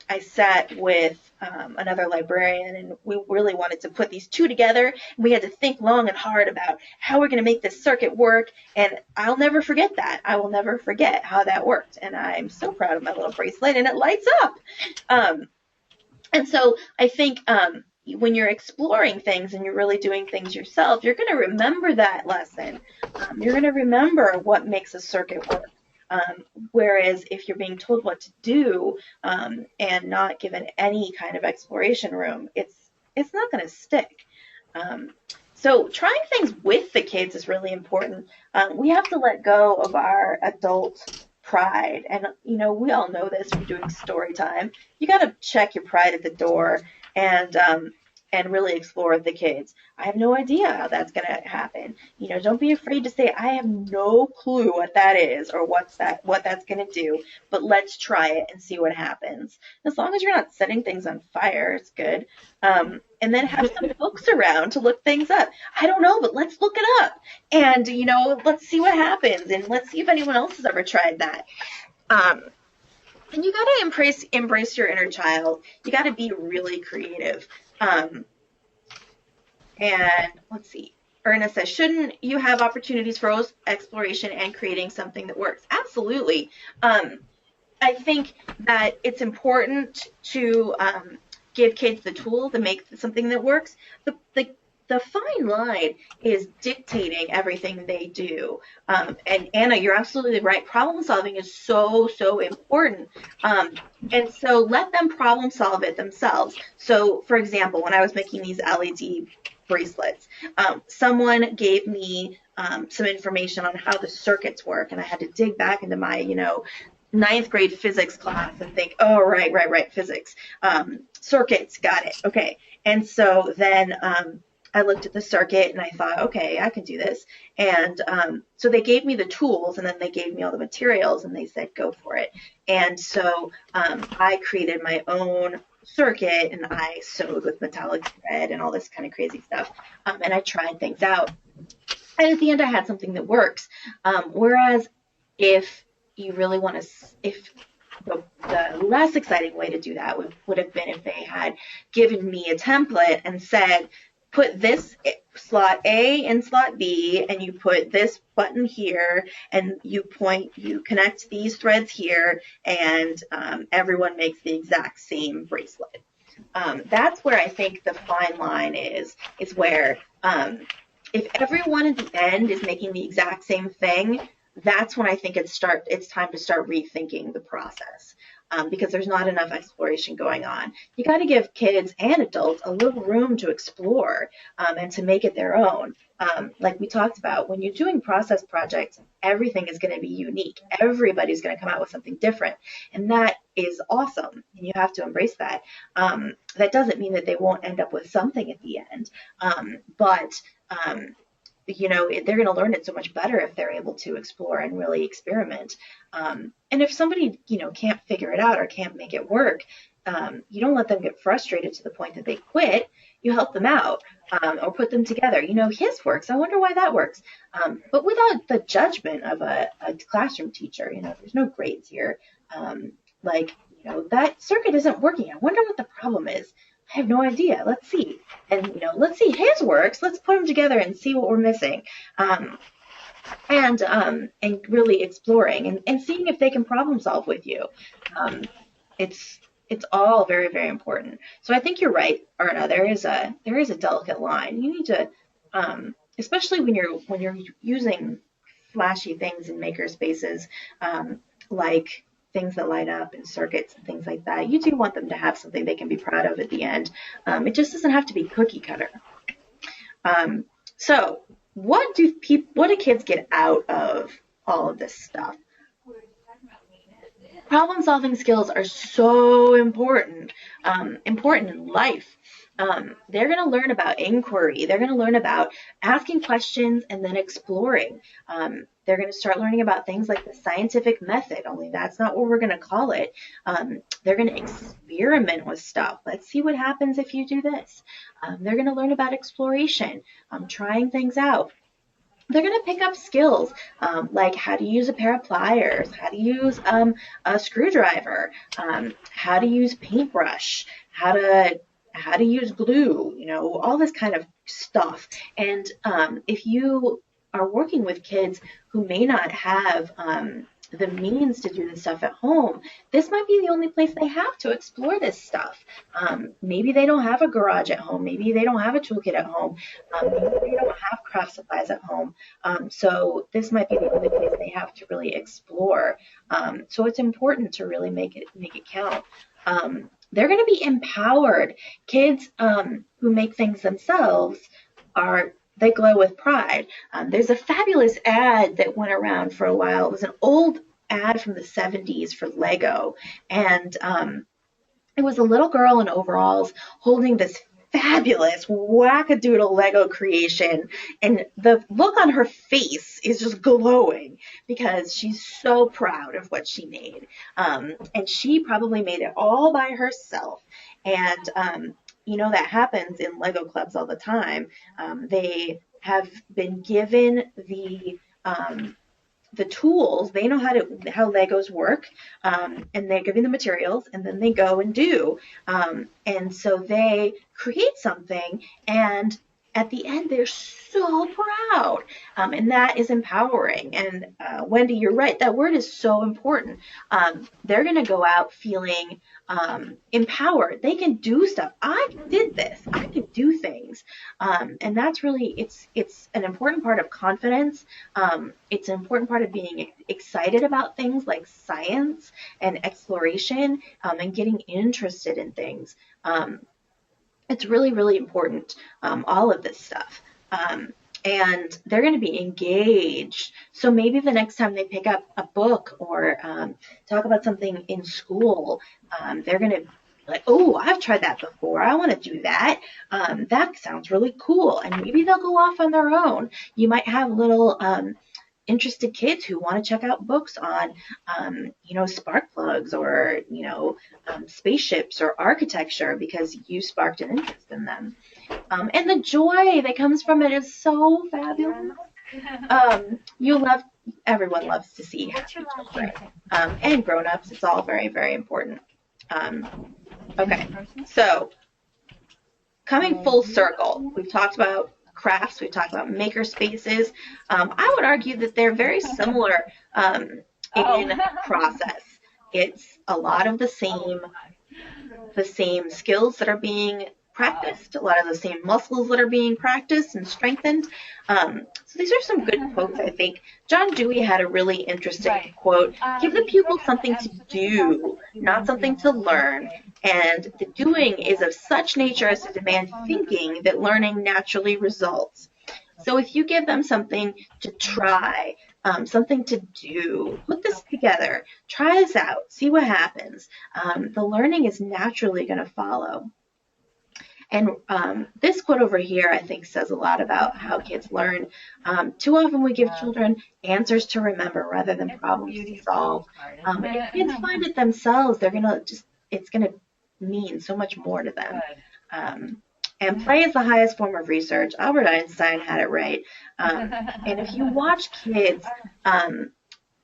I sat with another librarian, and we really wanted to put these two together. We had to think long and hard about how we're going to make this circuit work, and I'll never forget that. I will never forget how that worked, and I'm so proud of my little bracelet, and it lights up. And so I think, when you're exploring things and you're really doing things yourself, you're going to remember that lesson. You're going to remember what makes a circuit work. Whereas if you're being told what to do and not given any kind of exploration room, it's not going to stick. So trying things with the kids is really important. We have to let go of our adult pride. And, you know, we all know this from doing story time. You got to check your pride at the door and really explore with the kids. I have no idea how that's going to happen. You know, don't be afraid to say, I have no clue what that is or what that's going to do, but let's try it and see what happens. As long as you're not setting things on fire, it's good. And then have some books around to look things up. I don't know, but let's look it up. And, you know, let's see what happens. And let's see if anyone else has ever tried that. And you got to embrace your inner child. You got to be really creative. And let's see. Ernest says, shouldn't you have opportunities for exploration and creating something that works? Absolutely. I think that it's important to give kids the tools to make something that works. The fine line is dictating everything they do. And Anna, you're absolutely right. Problem solving is so, so important. And so let them problem solve it themselves. So, for example, when I was making these LED bracelets, someone gave me some information on how the circuits work, and I had to dig back into my, you know, 9th grade physics class and think, oh, right, physics. Circuits, got it, okay. And so then I looked at the circuit and I thought, okay, I can do this. And so they gave me the tools, and then they gave me all the materials, and they said, go for it. And so I created my own circuit, and I sewed with metallic thread and all this kind of crazy stuff. And I tried things out. And at the end, I had something that works. Whereas if you really want to, if the less exciting way to do that would have been if they had given me a template and said, put this slot A in slot B, and you put this button here, and you connect these threads here, and everyone makes the exact same bracelet. That's where I think the fine line is where if everyone at the end is making the exact same thing, that's when I think it's time to start rethinking the process. Because there's not enough exploration going on. You got to give kids and adults a little room to explore and to make it their own. Like we talked about, when you're doing process projects, everything is going to be unique. Everybody's going to come out with something different, and that is awesome, and you have to embrace that. That doesn't mean that they won't end up with something at the end, but you know, they're going to learn it so much better if they're able to explore and really experiment. And if somebody, you know, can't figure it out or can't make it work, you don't let them get frustrated to the point that they quit. You help them out or put them together. You know, his works. I wonder why that works. But without the judgment of a classroom teacher, you know, there's no grades here. Like, you know, that circuit isn't working. I wonder what the problem is. I have no idea. Let's see. And, you know, let's see his works. Let's put them together and see what we're missing. And really exploring and seeing if they can problem solve with you. It's all very, very important. So I think you're right, Erna. There is a delicate line. You need to, especially when you're using flashy things in makerspaces, like things that light up and circuits and things like that. You do want them to have something they can be proud of at the end. It just doesn't have to be cookie cutter. So what do kids get out of all of this stuff? Problem solving skills are so important in life. They're going to learn about inquiry. They're going to learn about asking questions and then exploring. They're going to start learning about things like the scientific method, only that's not what we're going to call it. They're going to experiment with stuff. Let's see what happens if you do this. They're going to learn about exploration, trying things out. They're going to pick up skills like how to use a pair of pliers, how to use a screwdriver, how to use paintbrush, how to use glue, you know, all this kind of stuff. And if you are working with kids who may not have the means to do this stuff at home, this might be the only place they have to explore this stuff. Maybe they don't have a garage at home. Maybe they don't have a toolkit at home. Maybe they don't have craft supplies at home. So this might be the only place they have to really explore. So it's important to really make it count. They're going to be empowered. Kids who make things themselves they glow with pride. There's a fabulous ad that went around for a while. It was an old ad from the 70s for Lego, and it was a little girl in overalls holding this fabulous wackadoodle Lego creation, and the look on her face is just glowing because she's so proud of what she made. And she probably made it all by herself. And you know, that happens in Lego clubs all the time. They have been given the tools. They know how Legos work, and they're given the materials, and then they go and do. And so they create something, and at the end, they're so proud, and that is empowering. And Wendy, you're right. That word is so important. They're going to go out feeling empowered. They can do stuff. I did this. I can do things, and that's really it's an important part of confidence. It's an important part of being excited about things like science and exploration, and getting interested in things. It's really, really important, all of this stuff. And they're going to be engaged. So maybe the next time they pick up a book or talk about something in school, they're going to be like, oh, I've tried that before. I want to do that. That sounds really cool. And maybe they'll go off on their own. You might have little interested kids who want to check out books on, spark plugs or, spaceships or architecture because you sparked an interest in them. And the joy that comes from it is so fabulous. Everyone loves to see happy children. And grown-ups, it's all very, very important. Okay, so coming full circle, we've talked about crafts, we've talked about maker spaces. I would argue that they're very similar in process. It's a lot of the same skills that are being practiced, a lot of the same muscles that are being practiced and strengthened. So these are some good quotes, I think. John Dewey had a really interesting quote: give the pupil something to do, not something to learn. And the doing is of such nature as to demand thinking that learning naturally results. So if you give them something to try, something to do, put this together, try this out, see what happens, the learning is naturally going to follow. And this quote over here, I think, says a lot about how kids learn. Too often we give children answers to remember rather than problems to solve. And if kids find it themselves, it's going to mean so much more to them. And play is the highest form of research. Albert Einstein had it right. And if you watch kids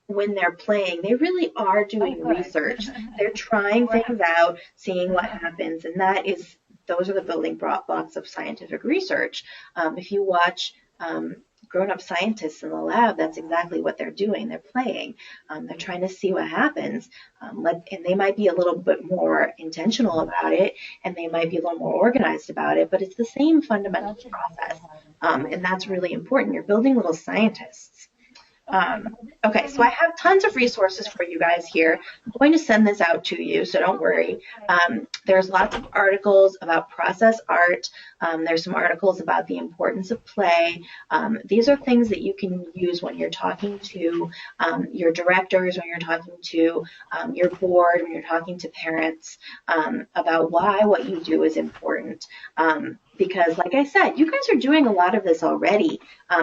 when they're playing, they really are doing research. They're trying things out, seeing what happens, and those are the building blocks of scientific research. If you watch grown-up scientists in the lab, that's exactly what they're doing. They're playing. They're trying to see what happens. And they might be a little bit more intentional about it, and they might be a little more organized about it, but it's the same fundamental process. And that's really important. You're building little scientists. Okay, so I have tons of resources for you guys here. I'm going to send this out to you, so don't worry. There's lots of articles about process art. There's some articles about the importance of play. These are things that you can use when you're talking to your directors, when you're talking to your board, when you're talking to parents about why what you do is important. Because, like I said, you guys are doing a lot of this already.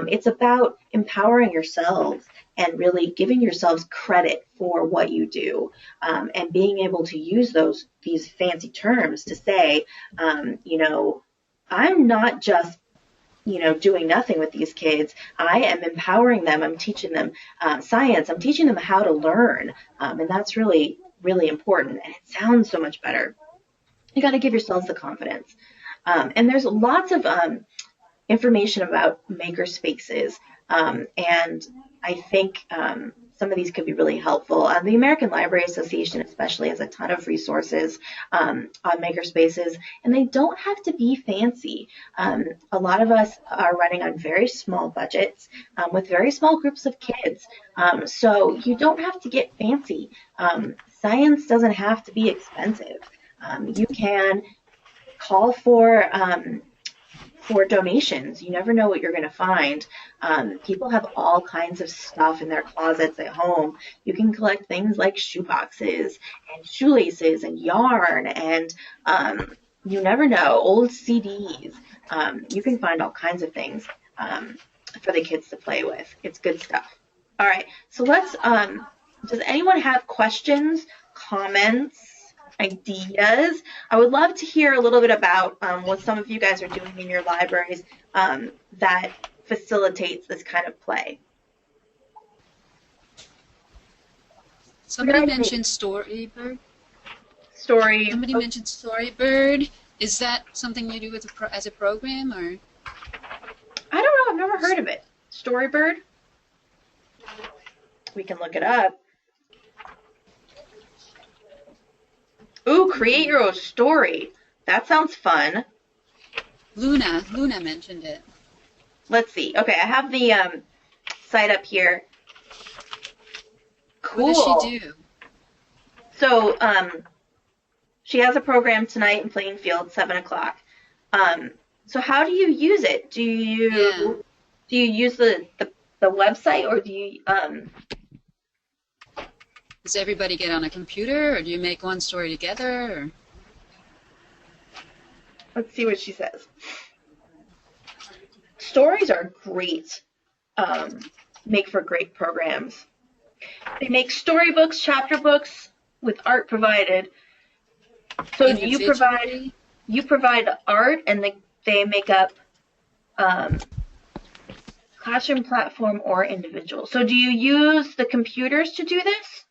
It's about empowering yourselves and really giving yourselves credit for what you do, and being able to use these fancy terms to say, I'm not just doing nothing with these kids. I am empowering them. I'm teaching them science. I'm teaching them how to learn, and that's really, really important. And it sounds so much better. You got to give yourselves the confidence. And there's lots of information about maker spaces, and I think some of these could be really helpful. The American Library Association especially has a ton of resources on makerspaces, and they don't have to be fancy. A lot of us are running on very small budgets with very small groups of kids, so you don't have to get fancy. Science doesn't have to be expensive. You can call for donations. You never know what you're going to find. People have all kinds of stuff in their closets at home. You can collect things like shoeboxes and shoelaces and yarn, and you never know, old CDs. You can find all kinds of things for the kids to play with. It's good stuff. All right, so let's, does anyone have questions, comments, ideas? I would love to hear a little bit about what some of you guys are doing in your libraries that facilitates this kind of play. Somebody mentioned Storybird. Somebody mentioned Storybird. Is that something you do with as a program, or? I don't know. I've never heard of it. Storybird. We can look it up. Ooh, create your own story. That sounds fun. Luna mentioned it. Let's see. Okay, I have the site up here. Cool. What does she do? So, she has a program tonight in Plainfield, 7 o'clock. So how do you use it? Do you use the website, or do you Does everybody get on a computer, or do you make one story together? Or? Let's see what she says. Stories are great. Make for great programs. They make storybooks, chapter books with art provided. So do you provide art, and they make up classroom, platform, or individual. So do you use the computers to do this?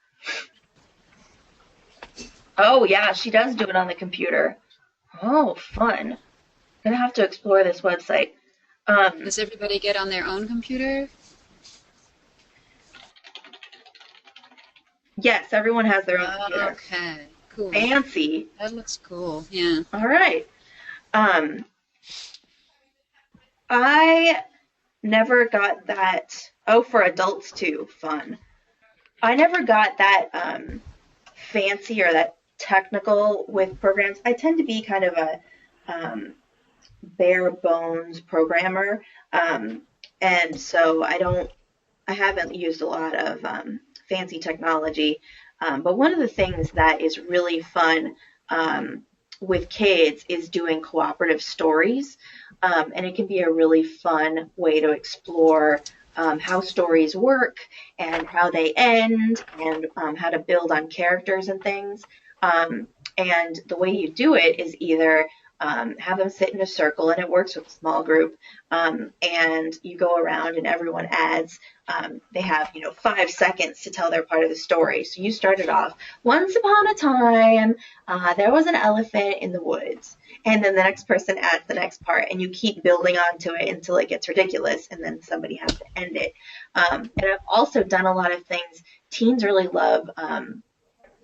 Oh yeah, she does do it on the computer. Oh, fun. Gonna have to explore this website. Does everybody get on their own computer? Yes, everyone has their own computer. Okay, cool. Fancy. That looks cool, yeah. All right. I never got that. Oh, for adults too, fun. I never got that fancy or that technical with programs. I tend to be kind of a bare bones programmer, and so I haven't used a lot of fancy technology. But one of the things that is really fun with kids is doing cooperative stories, and it can be a really fun way to explore how stories work and how they end, and how to build on characters and things. And the way you do it is either have them sit in a circle, and it works with a small group, and you go around and everyone adds, they have 5 seconds to tell their part of the story. So you started off, once upon a time there was an elephant in the woods, and then the next person adds the next part, and you keep building onto it until it gets ridiculous, and then somebody has to end it. And I've also done a lot of things teens really love.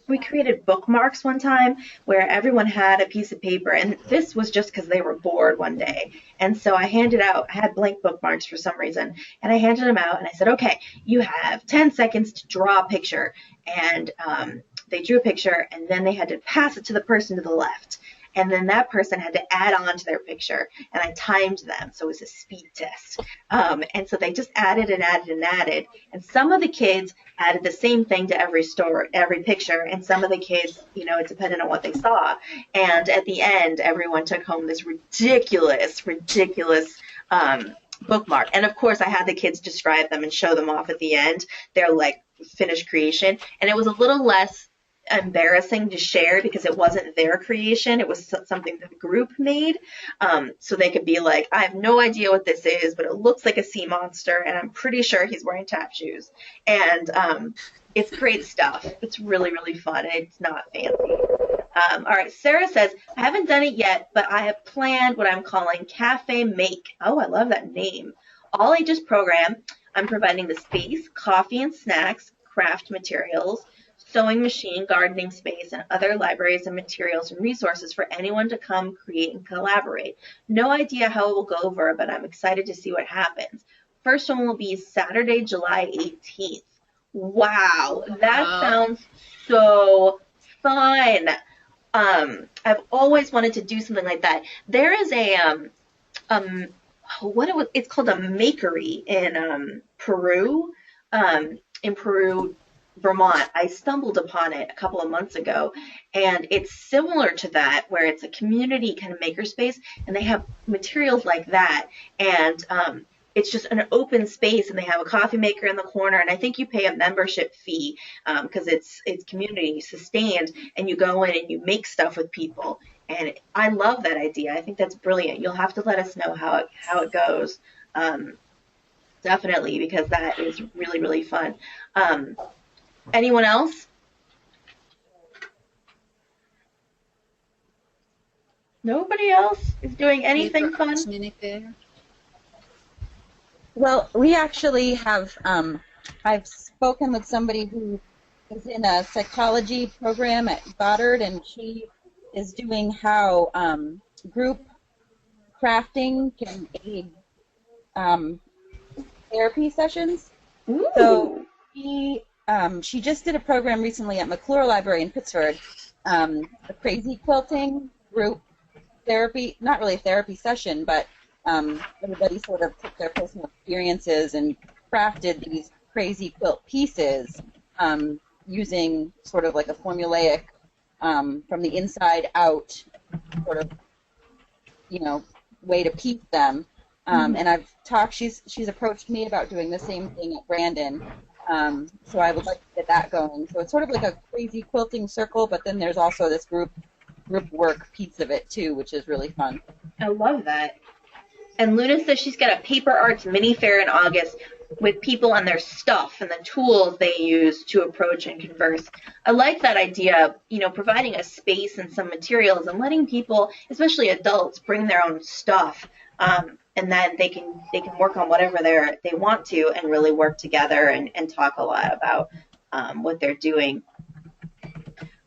We created bookmarks one time where everyone had a piece of paper, and this was just because they were bored one day. And so I had blank bookmarks for some reason, and I handed them out, and I said, okay, you have 10 seconds to draw a picture. And they drew a picture, and then they had to pass it to the person to the left. And then that person had to add on to their picture, and I timed them, so it was a speed test. And so they just added and added and added, and some of the kids added the same thing to every picture, and some of the kids, it depended on what they saw. And at the end, everyone took home this ridiculous bookmark. And of course, I had the kids describe them and show them off at the end, their finished creation, and it was a little less embarrassing to share because it wasn't their creation. It was something the group made. So they could be like, I have no idea what this is, but it looks like a sea monster, and I'm pretty sure he's wearing tap shoes. And it's great stuff. It's really, really fun, and it's not fancy. All right, Sarah says, I haven't done it yet, but I have planned what I'm calling Cafe Make. Oh, I love that name. All ages program. I'm providing the space, coffee, and snacks, craft materials, sewing machine, gardening space, and other libraries and materials and resources for anyone to come create and collaborate. No idea how it will go over, but I'm excited to see what happens. First one will be Saturday, July 18th. Wow, that sounds so fun. I've always wanted to do something like that. There is it's called a makery in Peru, Vermont. I stumbled upon it a couple of months ago, and it's similar to that, where it's a community kind of makerspace, and they have materials like that, and it's just an open space, and they have a coffee maker in the corner, and I think you pay a membership fee because it's community sustained, and you go in and you make stuff with people. And I love that idea. I think that's brilliant. You'll have to let us know how it goes. Definitely, because that is really, really fun. Anyone else? Nobody else is doing anything fun? Well, we actually have, I've spoken with somebody who is in a psychology program at Goddard, and she is doing how group crafting can aid therapy sessions. Ooh. So she just did a program recently at McClure Library in Pittsburgh, a crazy quilting group therapy, not really a therapy session, but everybody sort of took their personal experiences and crafted these crazy quilt pieces using sort of like a formulaic from the inside out sort of, way to piece them. And I've talked, she's approached me about doing the same thing at Brandon. So I would like to get that going. So it's sort of like a crazy quilting circle, but then there's also this group work piece of it too, which is really fun. I love that. And Luna says she's got a paper arts mini fair in August with people and their stuff and the tools they use to approach and converse. I like that idea, providing a space and some materials and letting people, especially adults, bring their own stuff. And then they can work on whatever they want to and really work together and talk a lot about what they're doing.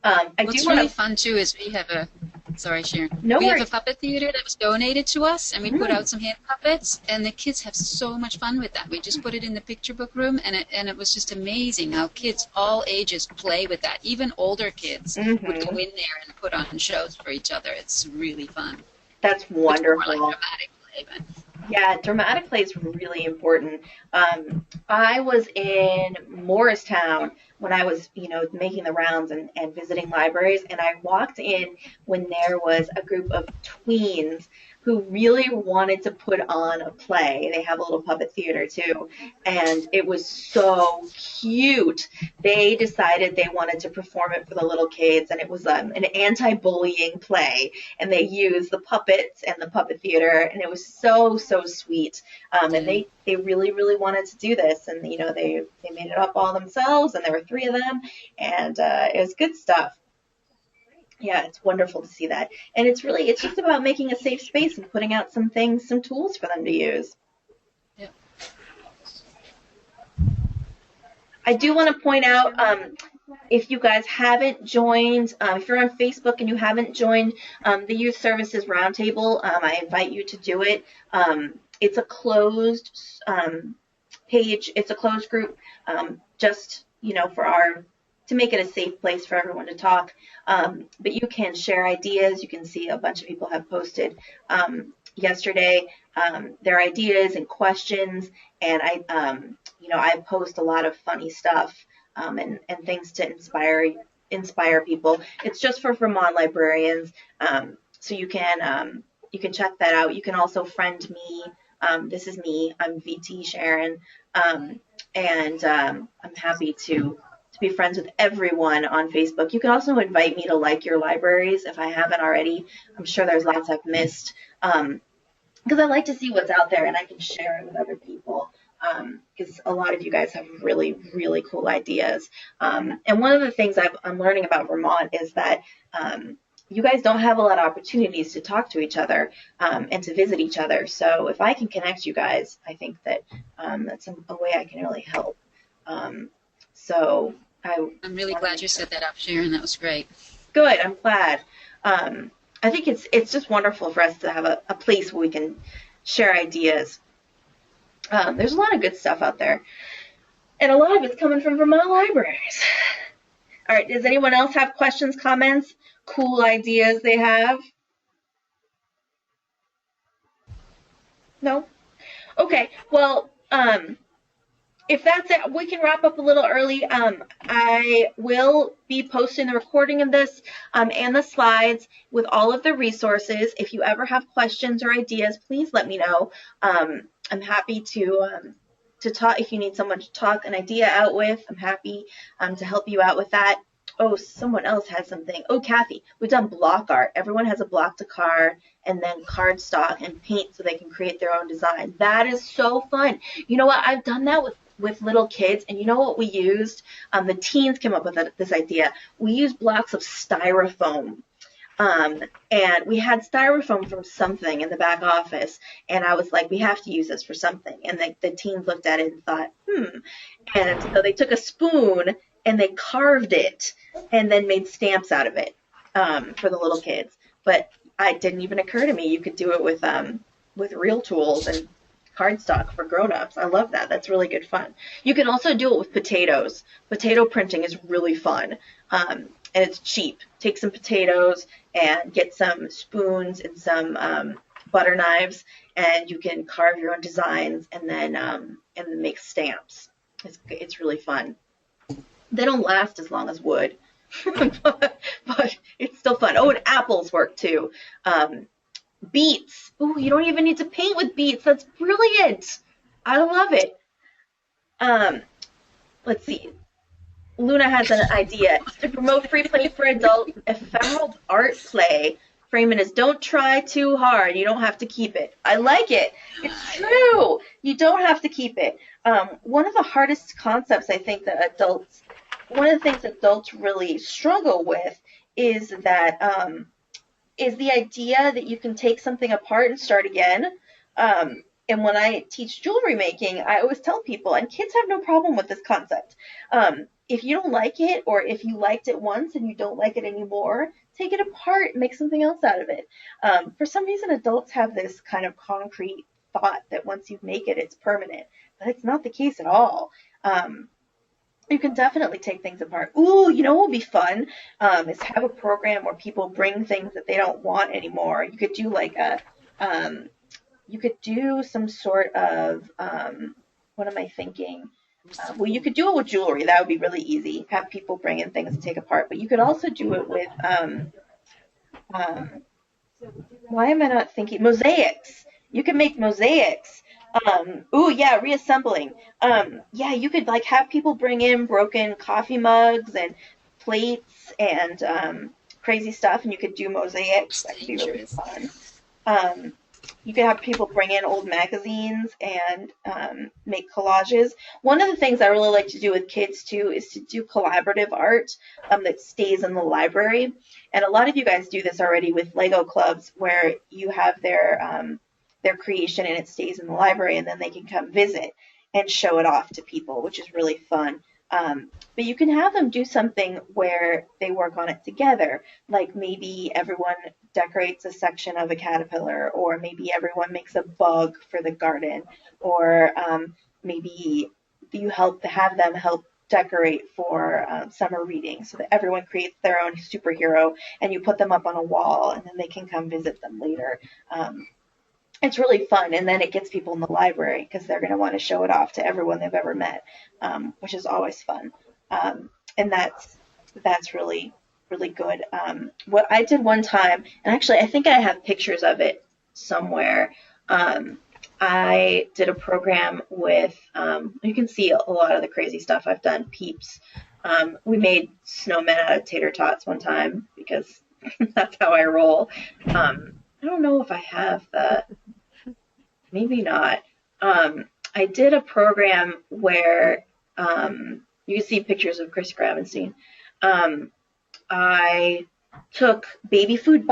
What's really fun too is we have a Sharon. We have a puppet theater that was donated to us, and we put out some hand puppets, and the kids have so much fun with that. We just put it in the picture book room, and it was just amazing how kids all ages play with that. Even older kids would go in there and put on shows for each other. It's really fun. That's wonderful. It's more like dramatic play, but yeah, dramatic play is really important. I was in Morristown when I was, making the rounds and visiting libraries, and I walked in when there was a group of tweens who really wanted to put on a play. They have a little puppet theater too, and it was so cute. They decided they wanted to perform it for the little kids, and it was an anti-bullying play, and they used the puppets and the puppet theater, and it was so sweet. And they really, really wanted to do this, and they made it up all themselves, and there were 3 of them, and it was good stuff. Yeah, it's wonderful to see that. And it's just about making a safe space and putting out some tools for them to use. Yeah. I do want to point out, if you guys haven't joined, if you're on Facebook and you haven't joined the Youth Services Roundtable, I invite you to do it. It's a closed page. It's a closed group, just, to make it a safe place for everyone to talk. But you can share ideas. You can see a bunch of people have posted yesterday their ideas and questions, and I post a lot of funny stuff and things to inspire people. It's just for Vermont librarians, so you can check that out. You can also friend me. This is me. I'm VT Sharon, and I'm happy to be friends with everyone on Facebook. You can also invite me to like your libraries if I haven't already. I'm sure there's lots I've missed, because I like to see what's out there and I can share it with other people, because a lot of you guys have really, really cool ideas. And one of the things I'm learning about Vermont is that you guys don't have a lot of opportunities to talk to each other and to visit each other. So if I can connect you guys, I think that that's a way I can really help. So I'm really glad you set that up, Sharon. That was great. Good. I'm glad. I think it's just wonderful for us to have a place where we can share ideas. There's a lot of good stuff out there, and a lot of it's coming from Vermont libraries. All right. Does anyone else have questions, comments, cool ideas they have? No? Okay. Well, if that's it, we can wrap up a little early. I will be posting the recording of this and the slides with all of the resources. If you ever have questions or ideas, please let me know. I'm happy to talk. If you need someone to talk an idea out with, I'm happy to help you out with that. Oh, someone else has something. Oh, Kathy, we've done block art. Everyone has a block to card and then cardstock and paint so they can create their own design. That is so fun. You know what? I've done that with little kids, and you know what we used? The teens came up with this idea. We used blocks of styrofoam. And we had styrofoam from something in the back office, and I was like, we have to use this for something. And the teens looked at it and thought, And so they took a spoon and they carved it and then made stamps out of it for the little kids. But it didn't even occur to me you could do it with real tools and cardstock for grown-ups. I love that. That's really good fun. You can also do it with potatoes. Potato printing is really fun, and it's cheap. Take some potatoes and get some spoons and some butter knives, and you can carve your own designs and then make stamps. It's really fun. They don't last as long as wood, but it's still fun. Oh, and apples work too. Beets. Ooh, you don't even need to paint with beets. That's brilliant. I love it. Let's see. Luna has an idea. To promote free play for adults, ephemeral art play. Freeman is, don't try too hard. You don't have to keep it. I like it. It's true. You don't have to keep it. One of the hardest concepts I think that one of the things adults really struggle with is that is the idea that you can take something apart and start again. And when I teach jewelry making, I always tell people, and kids have no problem with this concept. If you don't like it, or if you liked it once and you don't like it anymore, take it apart and make something else out of it. For some reason, adults have this kind of concrete thought that once you make it, it's permanent. But it's not the case at all. You can definitely take things apart. Ooh, you know what would be fun is have a program where people bring things that they don't want anymore. You could do like you could do some sort of, what am I thinking? Well, you could do it with jewelry. That would be really easy. Have people bring in things to take apart. But you could also do it with, why am I not thinking? Mosaics. You can make mosaics. Ooh, yeah, reassembling. Yeah, you could like have people bring in broken coffee mugs and plates and crazy stuff, and you could do mosaics. That could be really fun. You could have people bring in old magazines and make collages. One of the things I really like to do with kids too is to do collaborative art that stays in the library. And a lot of you guys do this already with Lego clubs, where you have their creation and it stays in the library, and then they can come visit and show it off to people, which is really fun. But you can have them do something where they work on it together, like maybe everyone decorates a section of a caterpillar, or maybe everyone makes a bug for the garden, or maybe you have them help decorate for summer reading, so that everyone creates their own superhero, and you put them up on a wall, and then they can come visit them later. It's really fun, and then it gets people in the library because they're going to want to show it off to everyone they've ever met, which is always fun. And that's really, really good. What I did one time, and actually I think I have pictures of it somewhere, I did a program with, you can see a lot of the crazy stuff I've done, peeps. We made snowmen out of tater tots one time because that's how I roll. I don't know if I have that. Maybe not. I did a program where you can see pictures of Chris Gravenstein. I took baby food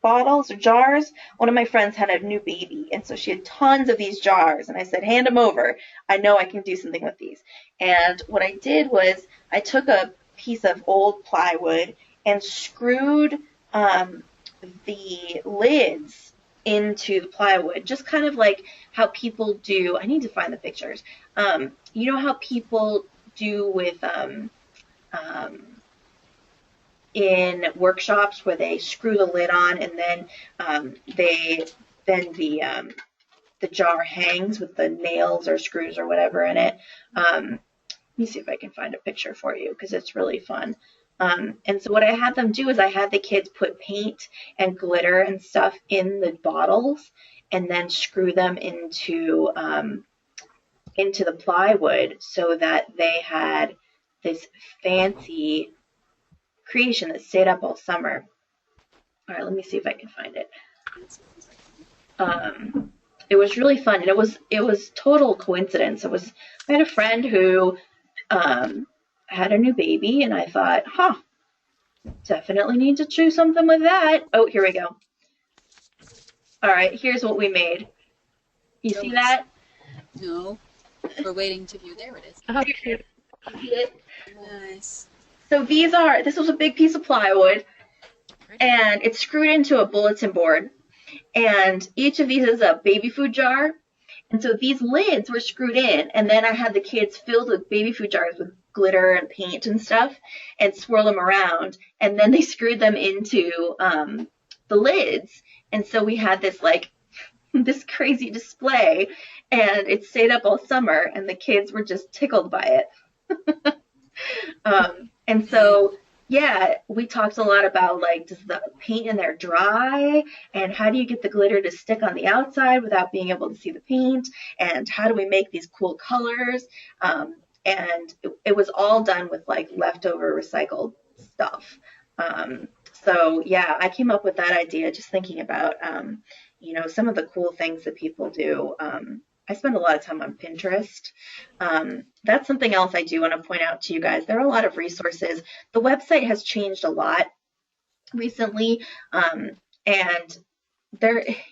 bottles or jars. One of my friends had a new baby, and so she had tons of these jars, and I said, hand them over. I know I can do something with these. And what I did was I took a piece of old plywood and screwed the lids into the plywood, just kind of like how people do. I need to find the pictures. You know how people do with in workshops where they screw the lid on and then the jar hangs with the nails or screws or whatever in it. Let me see if I can find a picture for you because it's really fun. And so what I had them do is I had the kids put paint and glitter and stuff in the bottles and then screw them into the plywood so that they had this fancy creation that stayed up all summer. All right, let me see if I can find it. It was really fun, and it was total coincidence. I had a friend who had a new baby, and I thought, definitely need to do something with that. Oh, here we go. All right, here's what we made. You see that? No, we're waiting to view. There it is. Oh, cute. See it? Nice. So this was a big piece of plywood, and it's screwed into a bulletin board, and each of these is a baby food jar. And so these lids were screwed in, and then I had the kids filled with baby food jars with glitter and paint and stuff and swirl them around, and then they screwed them into the lids. And so we had this this crazy display, and it stayed up all summer, and the kids were just tickled by it. And so, yeah, we talked a lot about does the paint in there dry, and how do you get the glitter to stick on the outside without being able to see the paint, and how do we make these cool colors? And it was all done with leftover recycled stuff. So yeah, I came up with that idea just thinking about some of the cool things that people do. I spend a lot of time on Pinterest. That's something else I do want to point out to you guys. There are a lot of resources. The website has changed a lot recently, and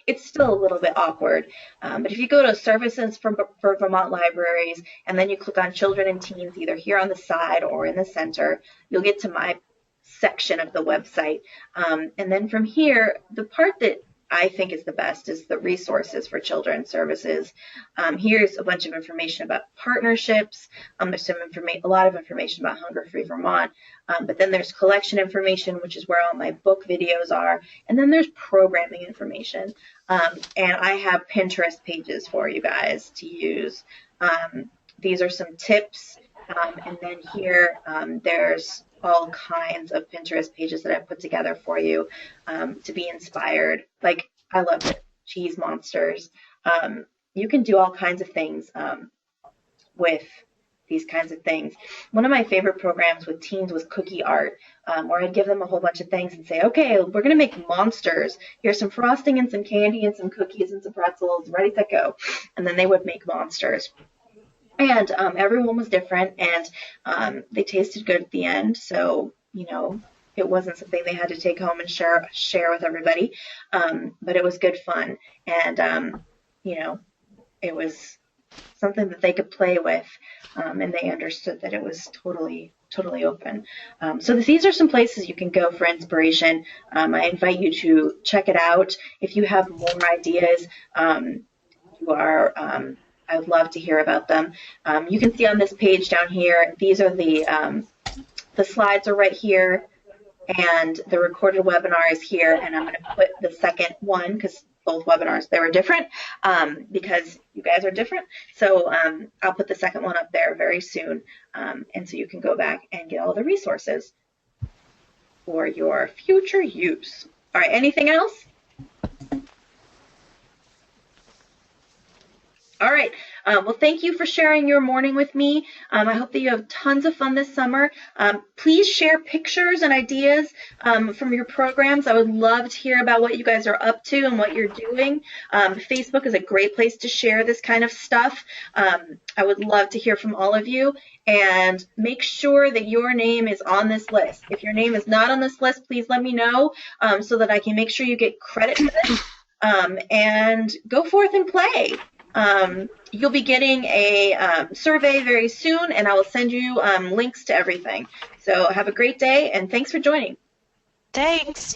it's still a little bit awkward. But if you go to services for Vermont libraries, and then you click on children and teens, either here on the side or in the center, you'll get to my section of the website. And then from here, the part that I think is the best is the resources for children's services. Here's a bunch of information about partnerships. There's a lot of information about Hunger Free Vermont, but then there's collection information, which is where all my book videos are, and then there's programming information. And I have Pinterest pages for you guys to use. These are some tips, and then here there's all kinds of Pinterest pages that I've put together for you to be inspired. I love it. Cheese monsters. You can do all kinds of things with these kinds of things. One of my favorite programs with teens was cookie art, where I'd give them a whole bunch of things and say, okay, we're going to make monsters. Here's some frosting and some candy and some cookies and some pretzels. Ready, set, go. And then they would make monsters. And everyone was different, and they tasted good at the end. So, it wasn't something they had to take home and share with everybody. But it was good fun. And, it was something that they could play with, and they understood that it was totally open. So these are some places you can go for inspiration. I invite you to check it out. If you have more ideas, I would love to hear about them. You can see on this page down here, these are the slides are right here, and the recorded webinar is here, and I'm going to put the second one, because both webinars, they were different, because you guys are different. So I'll put the second one up there very soon, and so you can go back and get all the resources for your future use. All right, anything else? All right, Well, thank you for sharing your morning with me. I hope that you have tons of fun this summer. Please share pictures and ideas from your programs. I would love to hear about what you guys are up to and what you're doing. Facebook is a great place to share this kind of stuff. I would love to hear from all of you. And make sure that your name is on this list. If your name is not on this list, please let me know so that I can make sure you get credit for this. And go forth and play. You'll be getting a survey very soon, and I will send you links to everything. So have a great day, and thanks for joining. Thanks.